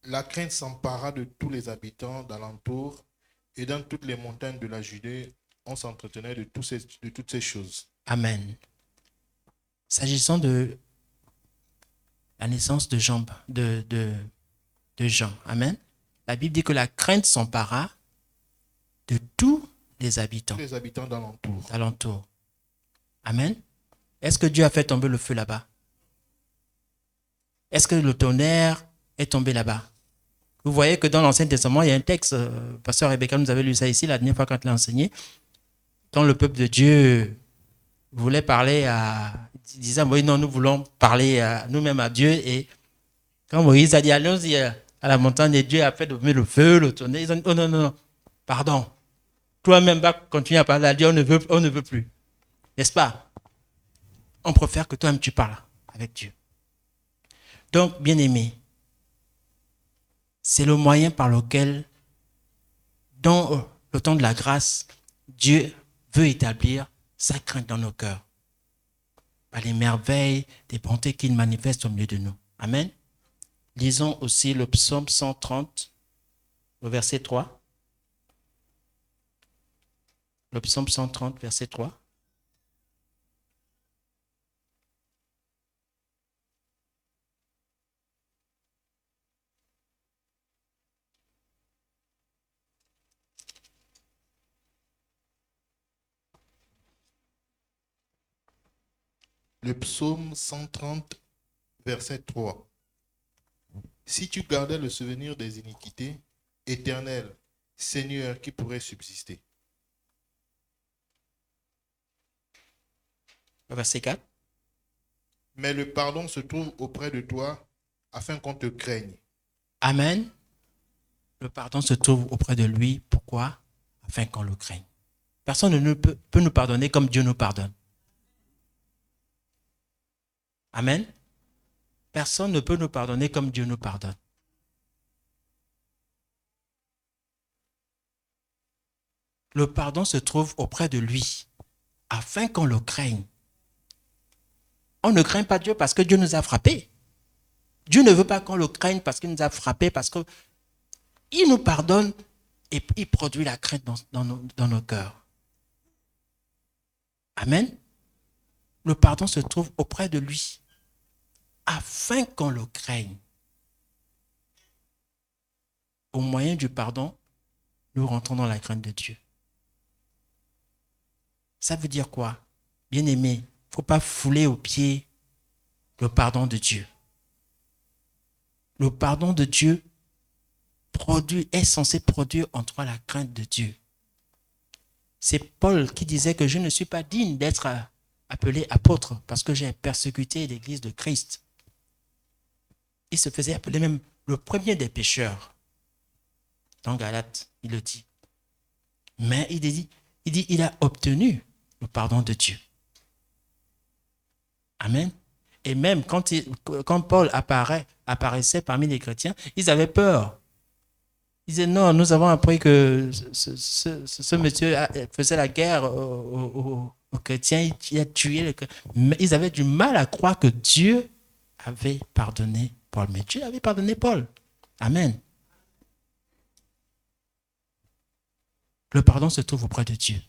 La crainte s'empara de tous les habitants d'alentour, et dans toutes les montagnes de la Judée, on s'entretenait de toutes ces choses. Amen. S'agissant de la naissance de Jean, amen. La Bible dit que la crainte s'empara de tous les habitants. Tous les habitants d'alentour. Amen. Est-ce que Dieu a fait tomber le feu là-bas? Est-ce que le tonnerre est tombé là-bas? Vous voyez que dans l'Ancien Testament, il y a un texte, Pasteur Rebecca nous avait lu ça ici la dernière fois quand il l'a enseigné, quand le peuple de Dieu voulait parler il disait à Moïse, non, nous voulons parler nous-mêmes à Dieu. Et quand Moïse a dit, allons-y à la montagne, et Dieu a fait tomber le feu, le tonnerre, ils ont dit, oh non, pardon. Toi-même va continuer à parler à Dieu, on ne veut plus. N'est-ce pas? On préfère que toi-même tu parles avec Dieu. Donc, bien-aimés, c'est le moyen par lequel, dans le temps de la grâce, Dieu veut établir sa crainte dans nos cœurs. Par les merveilles, des bontés qu'il manifeste au milieu de nous. Amen. Lisons aussi le psaume 130, le verset 3. Le psaume 130, verset 3. Le psaume 130, verset 3. Si tu gardais le souvenir des iniquités, Éternel, Seigneur, qui pourrait subsister? Verset 4. Mais le pardon se trouve auprès de toi, afin qu'on te craigne. Amen. Le pardon se trouve auprès de lui. Pourquoi? Afin qu'on le craigne. Personne ne peut nous pardonner comme Dieu nous pardonne. Amen. Personne ne peut nous pardonner comme Dieu nous pardonne. Le pardon se trouve auprès de lui, afin qu'on le craigne. On ne craint pas Dieu parce que Dieu nous a frappés. Dieu ne veut pas qu'on le craigne parce qu'il nous a frappés, parce qu'il nous pardonne et il produit la crainte dans nos cœurs. Amen. Le pardon se trouve auprès de lui, afin qu'on le craigne. Au moyen du pardon, nous rentrons dans la crainte de Dieu. Ça veut dire quoi? Bien-aimé, il ne faut pas fouler aux pieds le pardon de Dieu. Le pardon de Dieu est censé produire en toi la crainte de Dieu. C'est Paul qui disait que je ne suis pas digne d'être appelé apôtre parce que j'ai persécuté l'église de Christ. Il se faisait appeler même le premier des pécheurs. Dans Galates, il le dit. Mais il a obtenu le pardon de Dieu. Amen. Et même quand Paul apparaissait parmi les chrétiens, ils avaient peur. Ils disaient non, nous avons appris que ce monsieur faisait la guerre aux chrétiens, il a tué les chrétiens. Mais ils avaient du mal à croire que Dieu avait pardonné Paul. Mais Dieu avait pardonné Paul. Amen. Le pardon se trouve auprès de Dieu.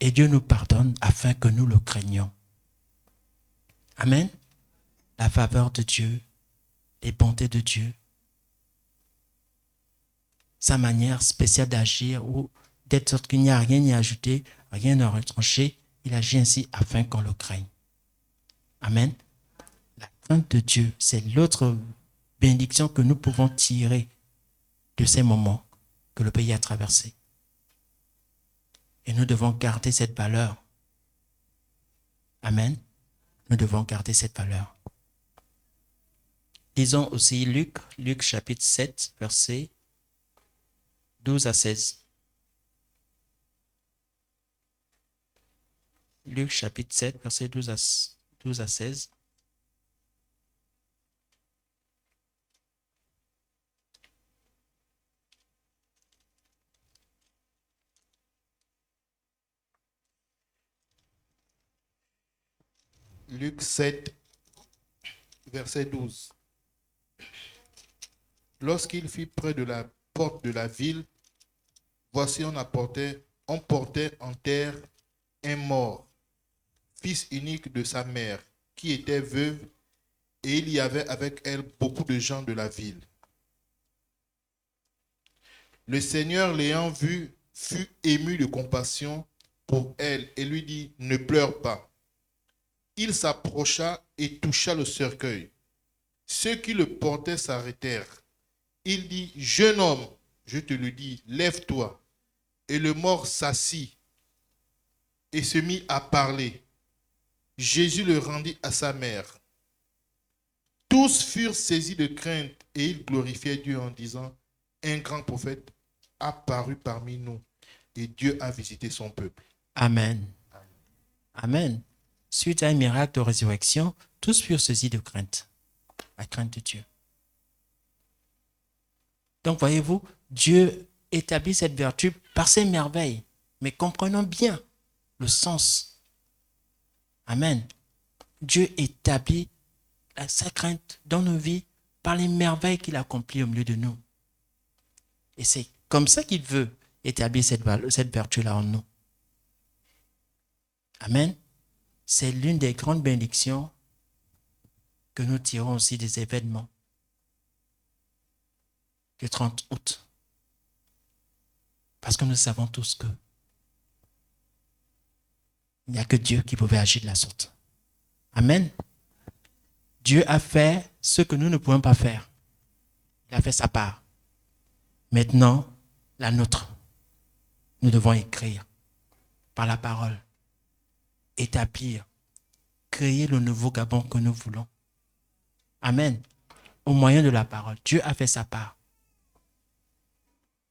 Et Dieu nous pardonne afin que nous le craignions. Amen. La faveur de Dieu, les bontés de Dieu, sa manière spéciale d'agir ou d'être sorte qu'il n'y a rien à ajouter, rien à retrancher, il agit ainsi afin qu'on le craigne. Amen. La crainte de Dieu, c'est l'autre bénédiction que nous pouvons tirer de ces moments que le pays a traversés. Et nous devons garder cette valeur. Amen. Nous devons garder cette valeur. Lisons aussi Luc chapitre 7, versets 12 à 16. Luc chapitre 7, versets 12 à 16. Luc 7, verset 12. Lorsqu'il fut près de la porte de la ville, voici on portait en terre un mort, fils unique de sa mère, qui était veuve, et il y avait avec elle beaucoup de gens de la ville. Le Seigneur l'ayant vue fut ému de compassion pour elle et lui dit, ne pleure pas. Il s'approcha et toucha le cercueil. Ceux qui le portaient s'arrêtèrent. Il dit, jeune homme, je te le dis, lève-toi. Et le mort s'assit et se mit à parler. Jésus le rendit à sa mère. Tous furent saisis de crainte et ils glorifiaient Dieu en disant, un grand prophète a paru parmi nous et Dieu a visité son peuple. Amen. Amen. Suite à un miracle de résurrection, tous furent saisis de crainte. La crainte de Dieu. Donc voyez-vous, Dieu établit cette vertu par ses merveilles. Mais comprenons bien le sens. Amen. Dieu établit sa crainte dans nos vies par les merveilles qu'il accomplit au milieu de nous. Et c'est comme ça qu'il veut établir cette vertu-là en nous. Amen. C'est l'une des grandes bénédictions que nous tirons aussi des événements du 30 août. Parce que nous savons tous que il n'y a que Dieu qui pouvait agir de la sorte. Amen. Dieu a fait ce que nous ne pouvons pas faire. Il a fait sa part. Maintenant, la nôtre. Nous devons écrire par la parole, établir, créer le nouveau Gabon que nous voulons. Amen. Au moyen de la parole, Dieu a fait sa part.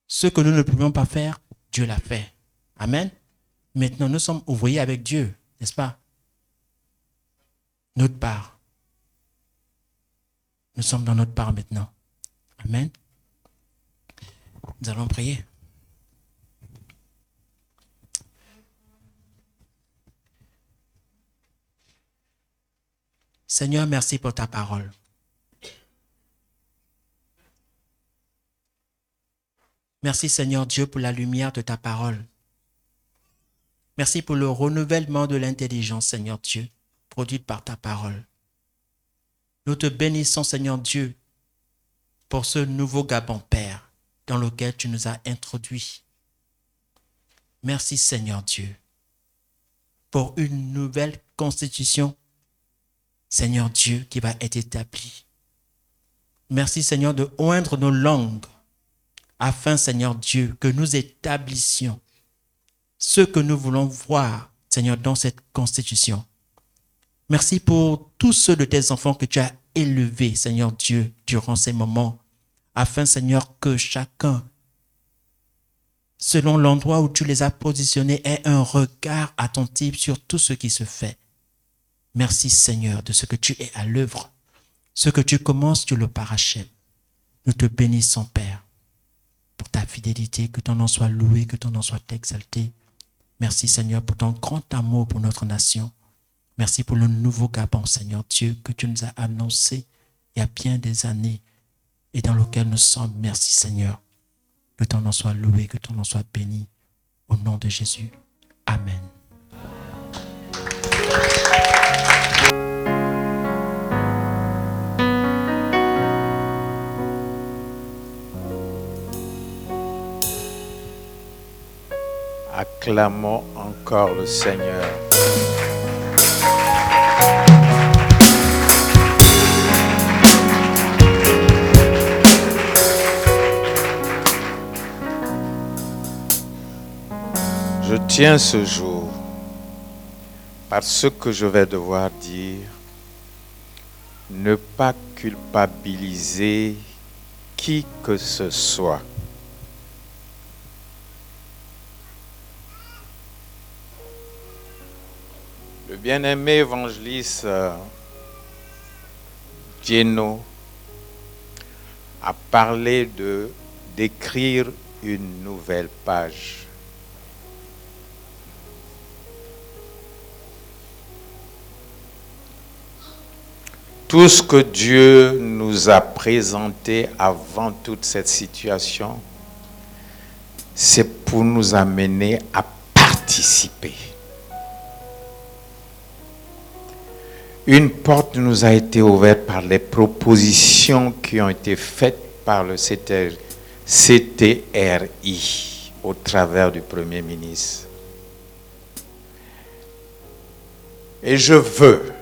Ce que nous ne pouvions pas faire, Dieu l'a fait. Amen. Maintenant, nous sommes ouvriers avec Dieu, n'est-ce pas? notre part. Nous sommes dans notre part maintenant. Amen. Nous allons prier. Seigneur, merci pour ta parole. Merci Seigneur Dieu pour la lumière de ta parole. Merci pour le renouvellement de l'intelligence, Seigneur Dieu, produite par ta parole. Nous te bénissons, Seigneur Dieu, pour ce nouveau Gabon, Père, dans lequel tu nous as introduits. Merci, Seigneur Dieu, pour une nouvelle constitution, Seigneur Dieu, qui va être établie. Merci, Seigneur, de oindre nos langues, afin, Seigneur Dieu, que nous établissions ce que nous voulons voir, Seigneur, dans cette constitution. Merci pour tous ceux de tes enfants que tu as élevés, Seigneur Dieu, durant ces moments, afin, Seigneur, que chacun, selon l'endroit où tu les as positionnés, ait un regard attentif sur tout ce qui se fait. Merci, Seigneur, de ce que tu es à l'œuvre. Ce que tu commences, tu le parachèves. Nous te bénissons, Père, pour ta fidélité, que ton nom soit loué, que ton nom soit exalté. Merci, Seigneur, pour ton grand amour pour notre nation. Merci pour le nouveau Gabon, Seigneur Dieu, que tu nous as annoncé il y a bien des années et dans lequel nous sommes. Merci, Seigneur. Que ton nom soit loué, que ton nom soit béni. Au nom de Jésus. Amen. Acclamons encore le Seigneur. Je tiens ce jour, par ce que je vais devoir dire, ne pas culpabiliser qui que ce soit. Le bien-aimé évangéliste Geno a parlé d'écrire une nouvelle page. Tout ce que Dieu nous a présenté avant toute cette situation, c'est pour nous amener à participer. Une porte nous a été ouverte par les propositions qui ont été faites par le CTRI au travers du Premier ministre. Et je veux,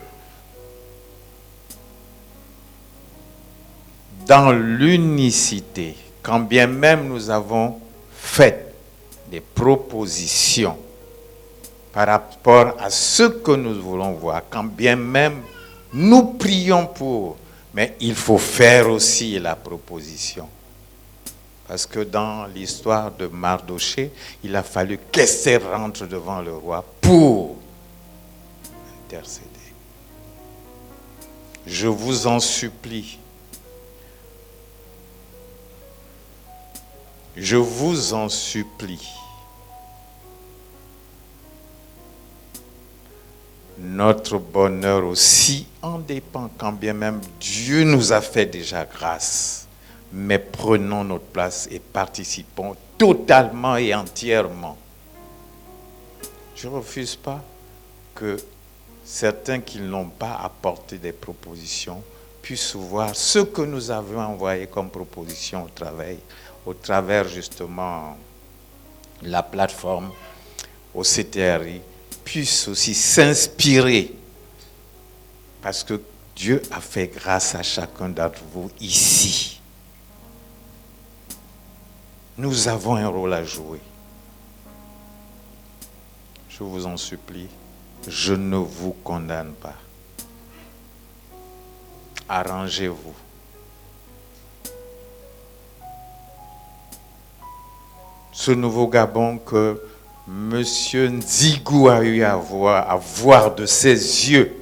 dans l'unicité, quand bien même nous avons fait des propositions par rapport à ce que nous voulons voir, quand bien même nous prions pour, mais il faut faire aussi la proposition. Parce que dans l'histoire de Mardochée, il a fallu qu'Esther rentre devant le roi pour intercéder. Je vous en supplie. Je vous en supplie. Notre bonheur aussi en dépend, quand bien même Dieu nous a fait déjà grâce. Mais prenons notre place et participons totalement et entièrement. Je ne refuse pas que certains qui n'ont pas apporté des propositions puissent voir ce que nous avons envoyé comme proposition au travers justement la plateforme au CTRI, puissent aussi s'inspirer, parce que Dieu a fait grâce à chacun d'entre vous ici. Nous avons un rôle à jouer. Je vous en supplie, je ne vous condamne pas. Arrangez-vous. Ce nouveau Gabon que M. Nzigou a eu à voir de ses yeux,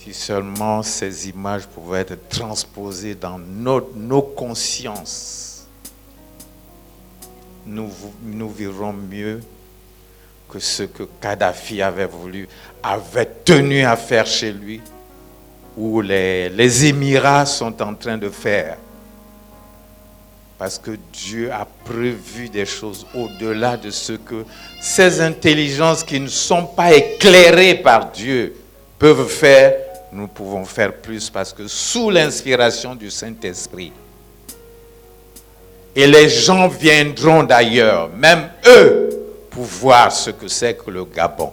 Si seulement ces images pouvaient être transposées dans nos consciences, nous verrons mieux que ce que Kadhafi avait tenu à faire chez lui, ou les Émirats sont en train de faire. Parce que Dieu a prévu des choses au-delà de ce que ces intelligences qui ne sont pas éclairées par Dieu peuvent faire. Nous pouvons faire plus parce que sous l'inspiration du Saint-Esprit, et les gens viendront d'ailleurs, même eux, pour voir ce que c'est que le Gabon.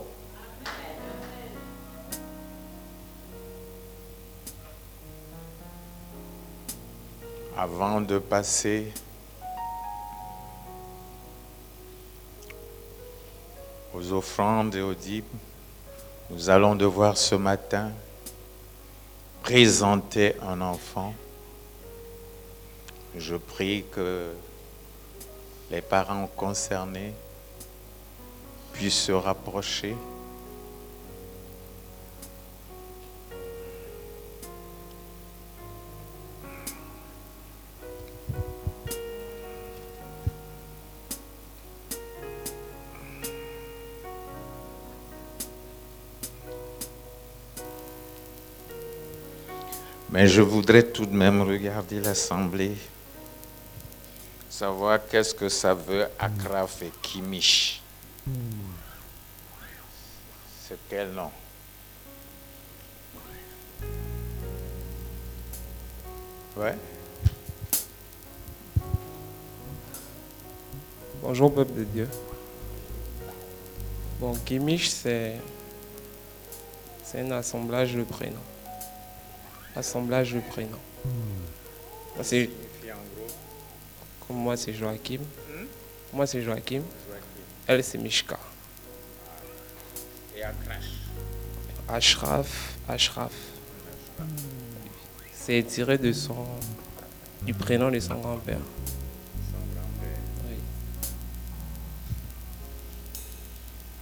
Avant de passer aux offrandes et aux dîmes, nous allons devoir ce matin présenter un enfant. Je prie que les parents concernés puissent se rapprocher. Mais je voudrais tout de même regarder l'assemblée, savoir qu'est-ce que ça veut Akraf et Kimish. C'est quel nom? Ouais. Bonjour peuple de Dieu. Bon, Kimish, c'est un assemblage de prénoms. Assemblage de prénoms. C'est comme moi, c'est Joachim. Moi, c'est Joachim. Elle, c'est Mishka. Et Ashraf. C'est tiré du prénom de son grand-père. Oui.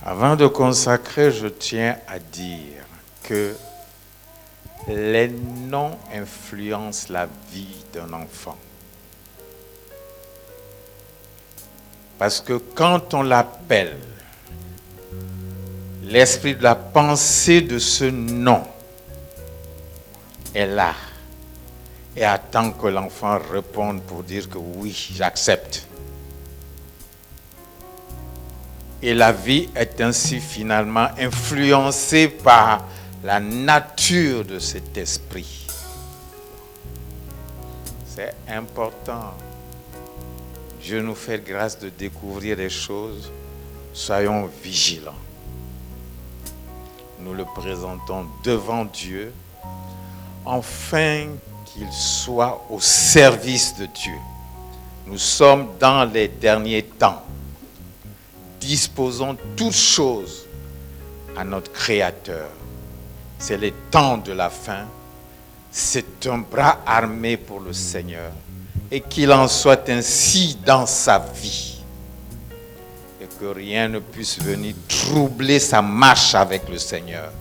Avant de consacrer, je tiens à dire que les noms influencent la vie d'un enfant. Parce que quand on l'appelle, l'esprit de la pensée de ce nom est là et attend que l'enfant réponde pour dire que oui, j'accepte. Et la vie est ainsi finalement influencée par la nature de cet esprit. C'est important. Dieu nous fait grâce de découvrir des choses. Soyons vigilants. Nous le présentons devant Dieu, afin qu'il soit au service de Dieu. Nous sommes dans les derniers temps. Disposons toutes choses à notre Créateur. C'est les temps de la fin. C'est un bras armé pour le Seigneur. Et qu'il en soit ainsi dans sa vie. Et que rien ne puisse venir troubler sa marche avec le Seigneur.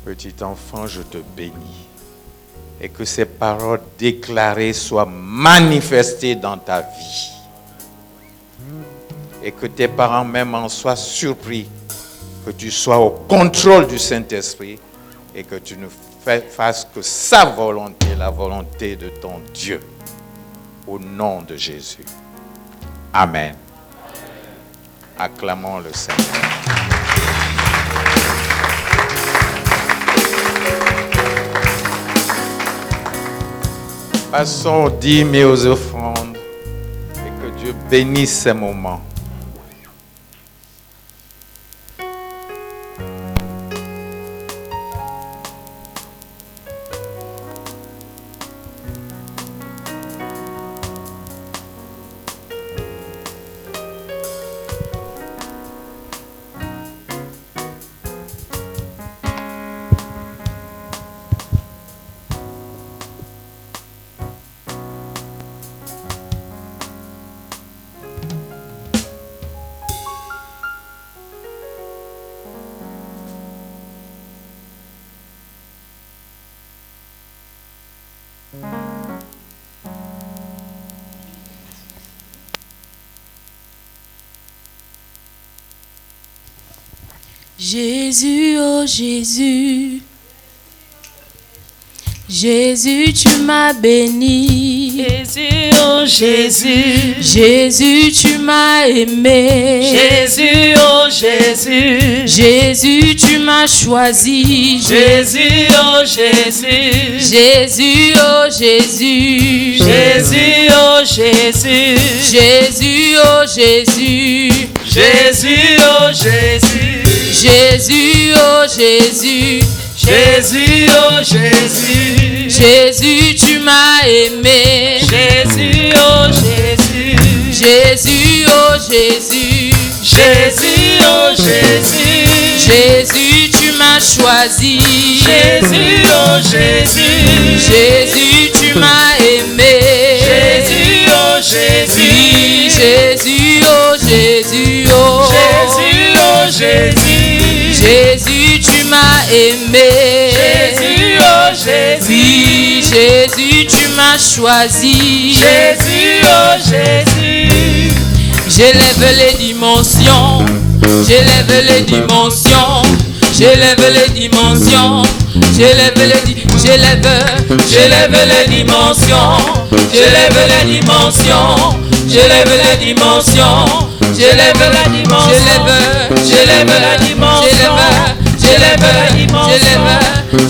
Petit enfant, je te bénis. Et que ces paroles déclarées soient manifestées dans ta vie. Et que tes parents même en soient surpris. Que tu sois au contrôle du Saint-Esprit et que tu ne fasses que sa volonté, la volonté de ton Dieu. Au nom de Jésus. Amen. Acclamons le Seigneur. Passons aux dîmes et aux offrandes et que Dieu bénisse ces moments. Jésus, oh Jésus. Jésus, tu m'as béni. Jésus, oh Jésus. Jésus, tu m'as aimé. Jésus, oh Jésus. Jésus, tu m'as choisi. Jésus, oh Jésus. Jésus, oh Jésus. Jésus, oh Jésus. Jésus, oh Jésus. Jésus, oh Jésus. Jésus, oh Jésus. Jésus, oh Jésus. Jésus, tu m'as aimé. Jésus, oh Jésus. Jésus, oh Jésus. Jésus, oh Jésus. Jésus, tu m'as choisi. Jésus, oh Jésus. Jésus, tu m'as aimé. Jésus, oh Jésus. Jésus, oh Jésus, oh. Jésus, oh Jésus. Jésus, tu m'as aimé. Jésus, oh Jésus. Jésus, tu m'as choisi. Jésus, oh Jésus. J'élève les dimensions. J'élève les dimensions. J'élève les dimensions. J'élève les j'élève les dimensions. J'élève les dimensions. J'élève les dimensions. J'élève la dimension. J'élève la dimension. J'élève la dimension.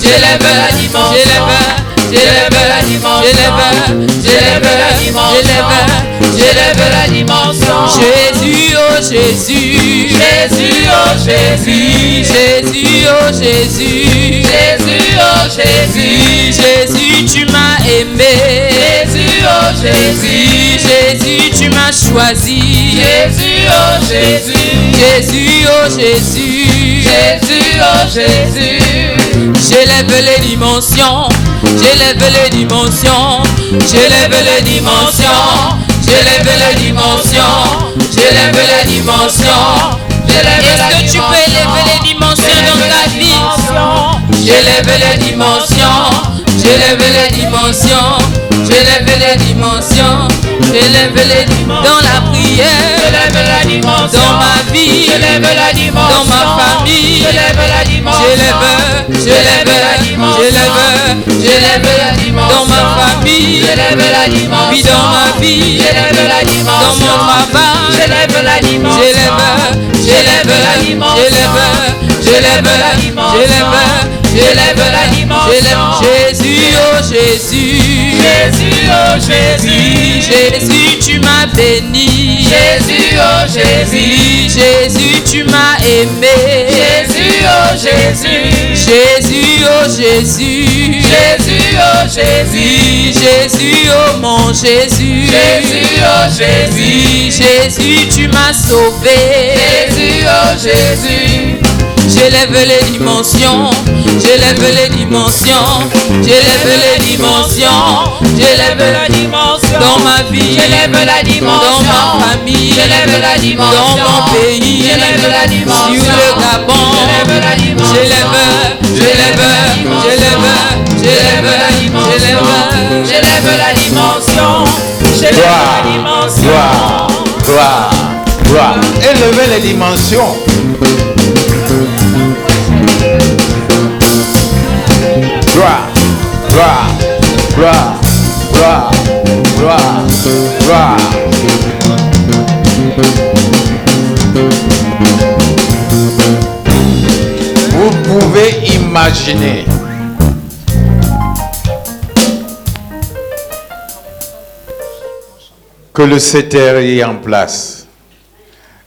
J'élève la dimension. J'élève la dimension. J'élève la dimension. J'élève la dimension. Jésus, oh Jésus. Jésus, oh Jésus. Jésus, oh Jésus. Jésus, oh Jésus. Jésus, tu m'as aimé. Jésus, oh Jésus. Jésus, tu m'as choisi. Jésus, oh Jésus. Jésus, oh Jésus. Jésus, oh Jésus. J'élève les dimensions. J'élève les dimensions. J'élève les dimensions. J'élève les dimensions. J'élève les dimensions. Est-ce que tu peux élever les dimensions dans ta vie? J'élève les dimensions. J'élève les dimensions. J'élève les dimensions. J'élève les dimensions. Dans la prière. J'élève la dimension. Dans ma vie. J'élève la dimension. Dans ma famille. J'élève la dimension. J'élève la dimension. J'élève la dimension. Dans ma famille. J'élève la dimension. Puis dans ma vie. J'élève la dimension. Dans mon travail. J'élève la dimension. J'élève la dimension. J'élève la dimension. J'élève la dimension. Jésus, oh Jésus. Jésus, oh Jésus. Jésus, tu m'as béni. Jésus, oh Jésus. Jésus, tu m'as aimé. Jésus, oh Jésus. Jésus, oh Jésus. Jésus, oh Jésus. Jésus, oh mon Jésus. Jésus, oh Jésus. Jésus, tu m'as sauvé. Jésus, oh Jésus. J'élève les dimensions. J'élève les dimensions. J'élève les dimensions. J'élève la dimension. Dans ma vie. J'élève la dimension. Dans ma famille. J'élève la dimension. Dans mon pays. J'élève la dimension. Sur le Gabon. J'élève la dimension. J'élève la dimension. J'élève la dimension. Gloire. Élevez les dimensions. Gloire. Vous pouvez imaginer que le CTR est en place.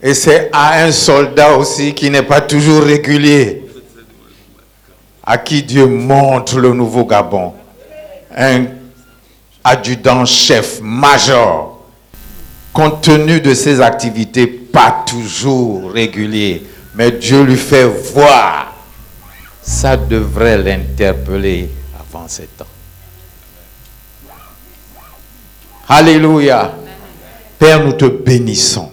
Et c'est à un soldat aussi qui n'est pas toujours régulier, à qui Dieu montre le nouveau Gabon. Un adjudant-chef major, compte tenu de ses activités, pas toujours régulier, mais Dieu lui fait voir. Ça devrait l'interpeller avant ces temps. Alléluia. Père, nous te bénissons.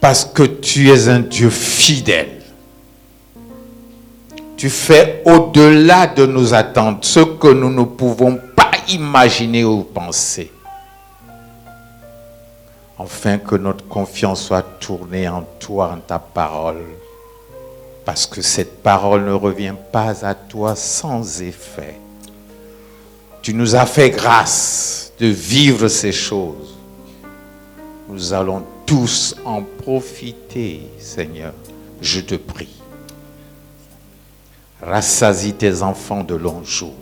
Parce que tu es un Dieu fidèle. Tu fais au-delà de nos attentes ce que nous ne pouvons pas imaginer ou penser. afin que notre confiance soit tournée en toi, en ta parole. Parce que cette parole ne revient pas à toi sans effet. Tu nous as fait grâce de vivre ces choses. Nous allons tous en profiter, Seigneur. Je te prie. Rassasie tes enfants de longs jours.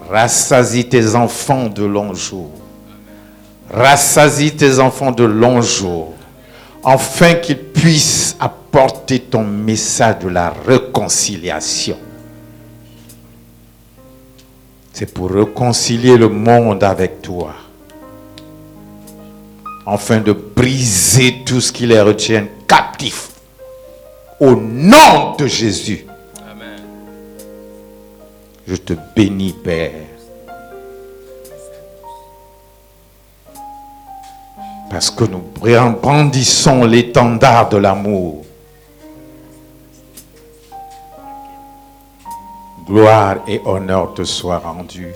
Rassasie tes enfants de longs jours. Rassasie tes enfants de longs jours. Afin qu'ils puissent apporter ton message de la réconciliation. C'est pour réconcilier le monde avec toi. Afin de briser tout ce qui les retient captifs. Au nom de Jésus. Amen. Je te bénis, Père. Parce que nous brandissons l'étendard de l'amour. Gloire et honneur te soient rendus.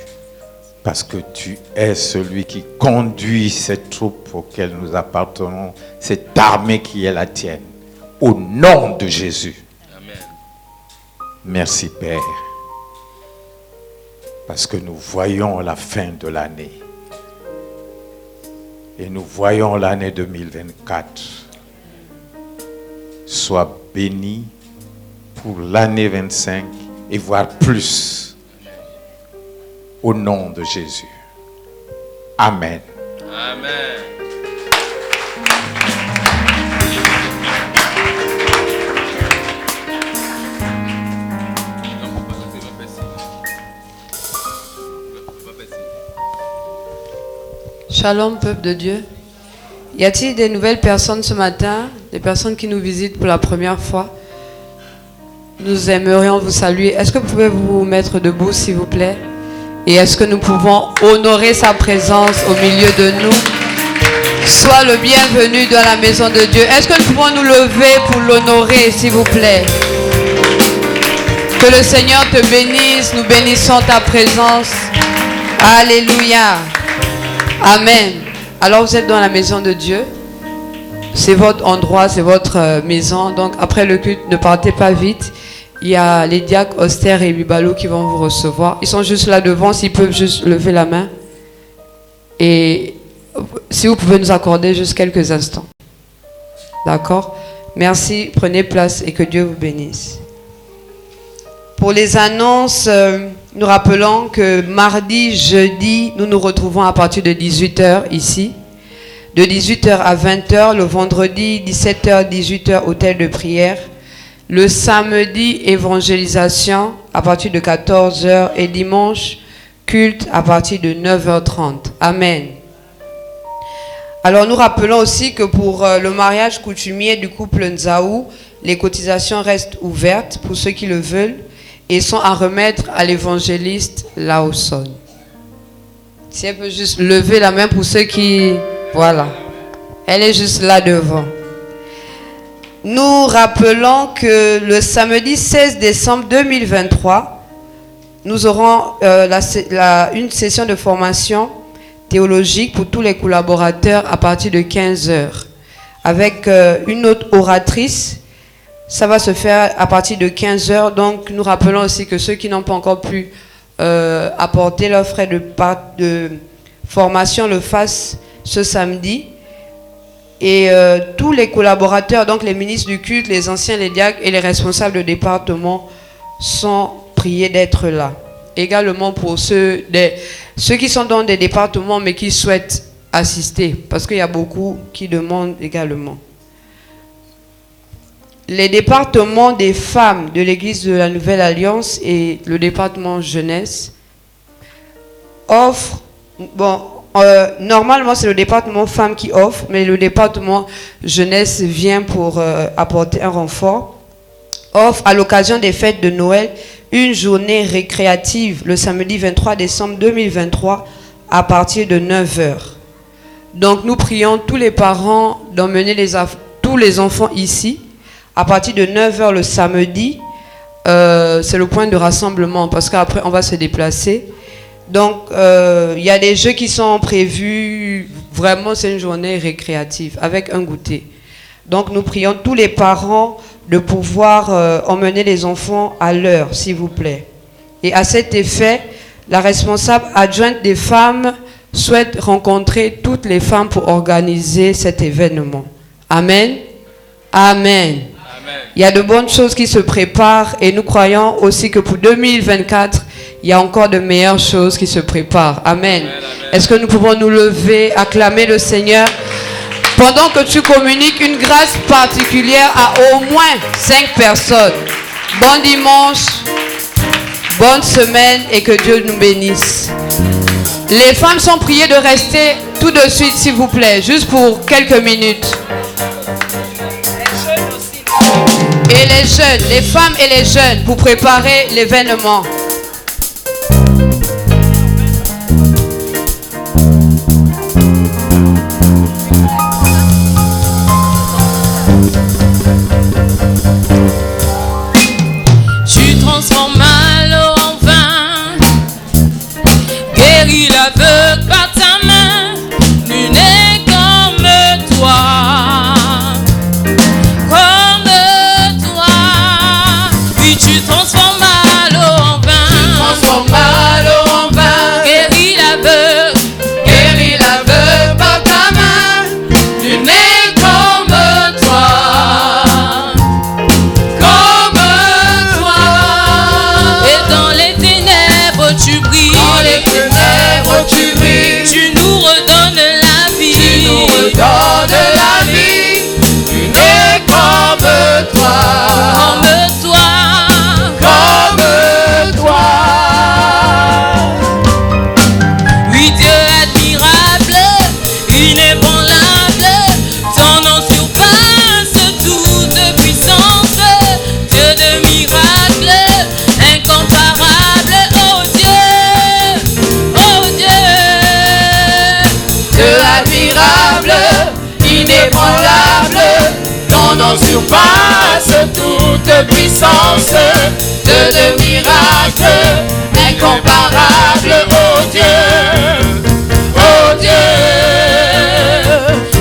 Parce que tu es celui qui conduit cette troupe auquel nous appartenons, cette armée qui est la tienne. Au nom de Jésus. Amen. Merci Père. Parce que nous voyons la fin de l'année. Et nous voyons l'année 2024. Sois béni pour l'année 25 et voire plus. Au nom de Jésus. Amen. Amen. Shalom, peuple de Dieu. Y a-t-il des nouvelles personnes ce matin, des personnes qui nous visitent pour la première fois? Nous aimerions vous saluer. Est-ce que vous pouvez vous mettre debout, s'il vous plaît? Et est-ce que nous pouvons honorer sa présence au milieu de nous? Sois le bienvenu dans la maison de Dieu. Est-ce que nous pouvons nous lever pour l'honorer, s'il vous plaît? Que le Seigneur te bénisse. Nous bénissons ta présence. Alléluia. Amen. Alors vous êtes dans la maison de Dieu. C'est votre endroit, c'est votre maison. Donc après le culte, ne partez pas vite. Il y a les diacres Austère et Bibalo qui vont vous recevoir. Ils sont juste là devant, s'ils peuvent juste lever la main. Et si vous pouvez nous accorder juste quelques instants. D'accord? Merci, prenez place et que Dieu vous bénisse. Pour les annonces, nous rappelons que mardi, jeudi, nous nous retrouvons à partir de 18h ici. De 18h à 20h, le vendredi, 17h, 18h, hôtel de prière. Le samedi, évangélisation à partir de 14h et dimanche, culte à partir de 9h30. Amen. Alors nous rappelons aussi que pour le mariage coutumier du couple Nzaou, les cotisations restent ouvertes pour ceux qui le veulent et sont à remettre à l'évangéliste Lawson. Si elle peut juste lever la main pour ceux qui... Voilà. Elle est juste là devant. Nous rappelons que le samedi 16 décembre 2023, nous aurons une session de formation théologique pour tous les collaborateurs à partir de 15h. Avec une autre oratrice, ça va se faire à partir de 15h. Donc nous rappelons aussi que ceux qui n'ont pas encore pu apporter leurs frais de formation le fassent ce samedi. Et tous les collaborateurs, donc les ministres du culte, les anciens, les diacres et les responsables de département sont priés d'être là. Également pour ceux qui sont dans des départements mais qui souhaitent assister, parce qu'il y a beaucoup qui demandent également. Les départements des femmes de l'Église de la Nouvelle Alliance et le département jeunesse offrent... normalement, c'est le département femmes qui offre, mais le département jeunesse vient pour apporter un renfort. Offre à l'occasion des fêtes de Noël une journée récréative le samedi 23 décembre 2023 à partir de 9h. Donc, nous prions tous les parents d'emmener tous les enfants ici à partir de 9h le samedi. C'est le point de rassemblement parce qu'après, on va se déplacer. Donc, il y a des jeux qui sont prévus, Vraiment, c'est une journée récréative avec un goûter. Donc, nous prions tous les parents de pouvoir emmener les enfants à l'heure, s'il vous plaît. Et à cet effet, la responsable adjointe des femmes souhaite rencontrer toutes les femmes pour organiser cet événement. Amen. Amen. Il y a de bonnes choses qui se préparent et nous croyons aussi que pour 2024, il y a encore de meilleures choses qui se préparent. Amen. Est-ce que nous pouvons nous lever, acclamer le Seigneur pendant que tu communiques une grâce particulière à au moins 5 personnes. Bon dimanche, bonne semaine et que Dieu nous bénisse. Les femmes sont priées de rester tout de suite, s'il vous plaît, juste pour quelques minutes. Et les jeunes, les femmes et les jeunes, pour préparer l'événement. Tu transformes l'eau en vin, guéris l'aveugle par ta main, nul n'est comme toi. Tu transformes l'eau en vin. Tu transformes l'eau en vin. Guéris l'aveugle par ta main. Nul n'est comme toi. Comme toi. Et dans les ténèbres tu brilles. Dans les ténèbres tu brilles. Tu nous redonnes la vie. Tu nous redonnes la vie. Nul n'est comme toi. Comme toi. Oui, Dieu admirable, inébranlable, ton nom surpasse toute puissance. Dieu de miracles, incomparable, oh Dieu, oh Dieu. Dieu admirable, inébranlable, ton nom surpasse toute puissance. Dieu de miracles, incomparable, oh Dieu, oh Dieu.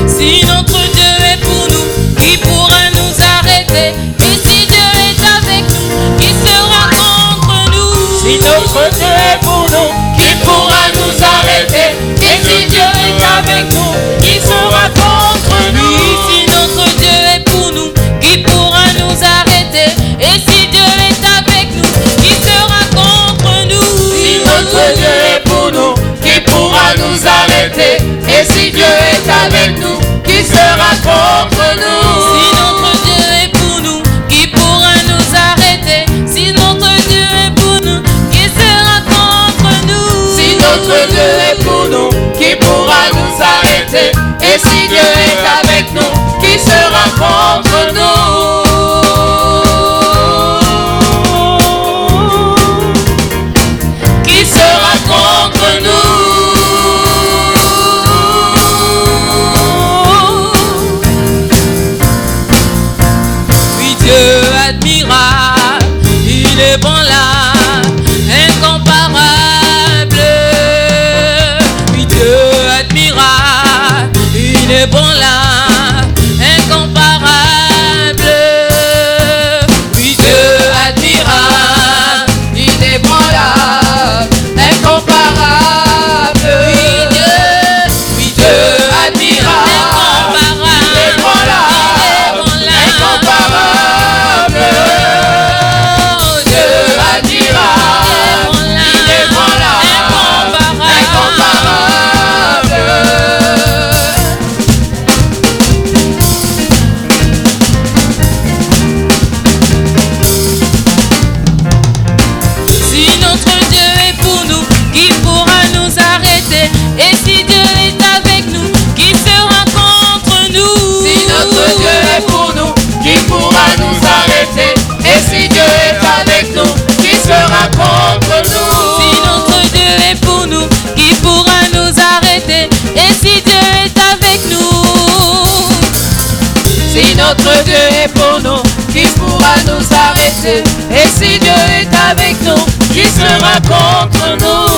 Si notre Dieu est pour nous, qui pourra nous arrêter? Et si Dieu est avec nous, qui sera contre nous? Si notre Dieu est pour nous, qui pourra nous arrêter? Et si Dieu est avec nous, qui sera contre nous? Si notre Dieu est pour nous, qui pourra nous arrêter? Et si Dieu est avec nous, qui sera contre nous? Si notre Dieu est pour nous, qui pourra nous arrêter? Et si Dieu est avec nous, qui sera contre nous? Si notre Dieu est pour nous, qui pourra nous arrêter? Si notre Dieu est pour nous, qui sera contre nous? Si notre Dieu est pour nous, qui pourra nous arrêter? Et si Dieu est avec nous, qui sera contre nous? Qui sera contre nous? Oui, Dieu admirable, il est bon là, incomparable. Oui, Dieu admirable, il est bon là, incomparable. Oui, Dieu admirable, il est bon là, incomparable. Oui, Dieu admirable, il est bon là, incomparable. Dieu admirable, il est bon là, incomparable. Si notre Dieu est pour nous, qui pourra nous arrêter? Et si Dieu est avec nous, qui sera contre nous? Si notre Dieu est pour nous, qui pourra nous arrêter? Et si Dieu est avec nous, qui sera contre nous? Si notre Dieu est pour nous, qui pourra nous arrêter? Et si Dieu est avec nous? Si notre Dieu est pour nous, qui pourra nous arrêter? Et si Dieu est avec nous, qui sera contre nous?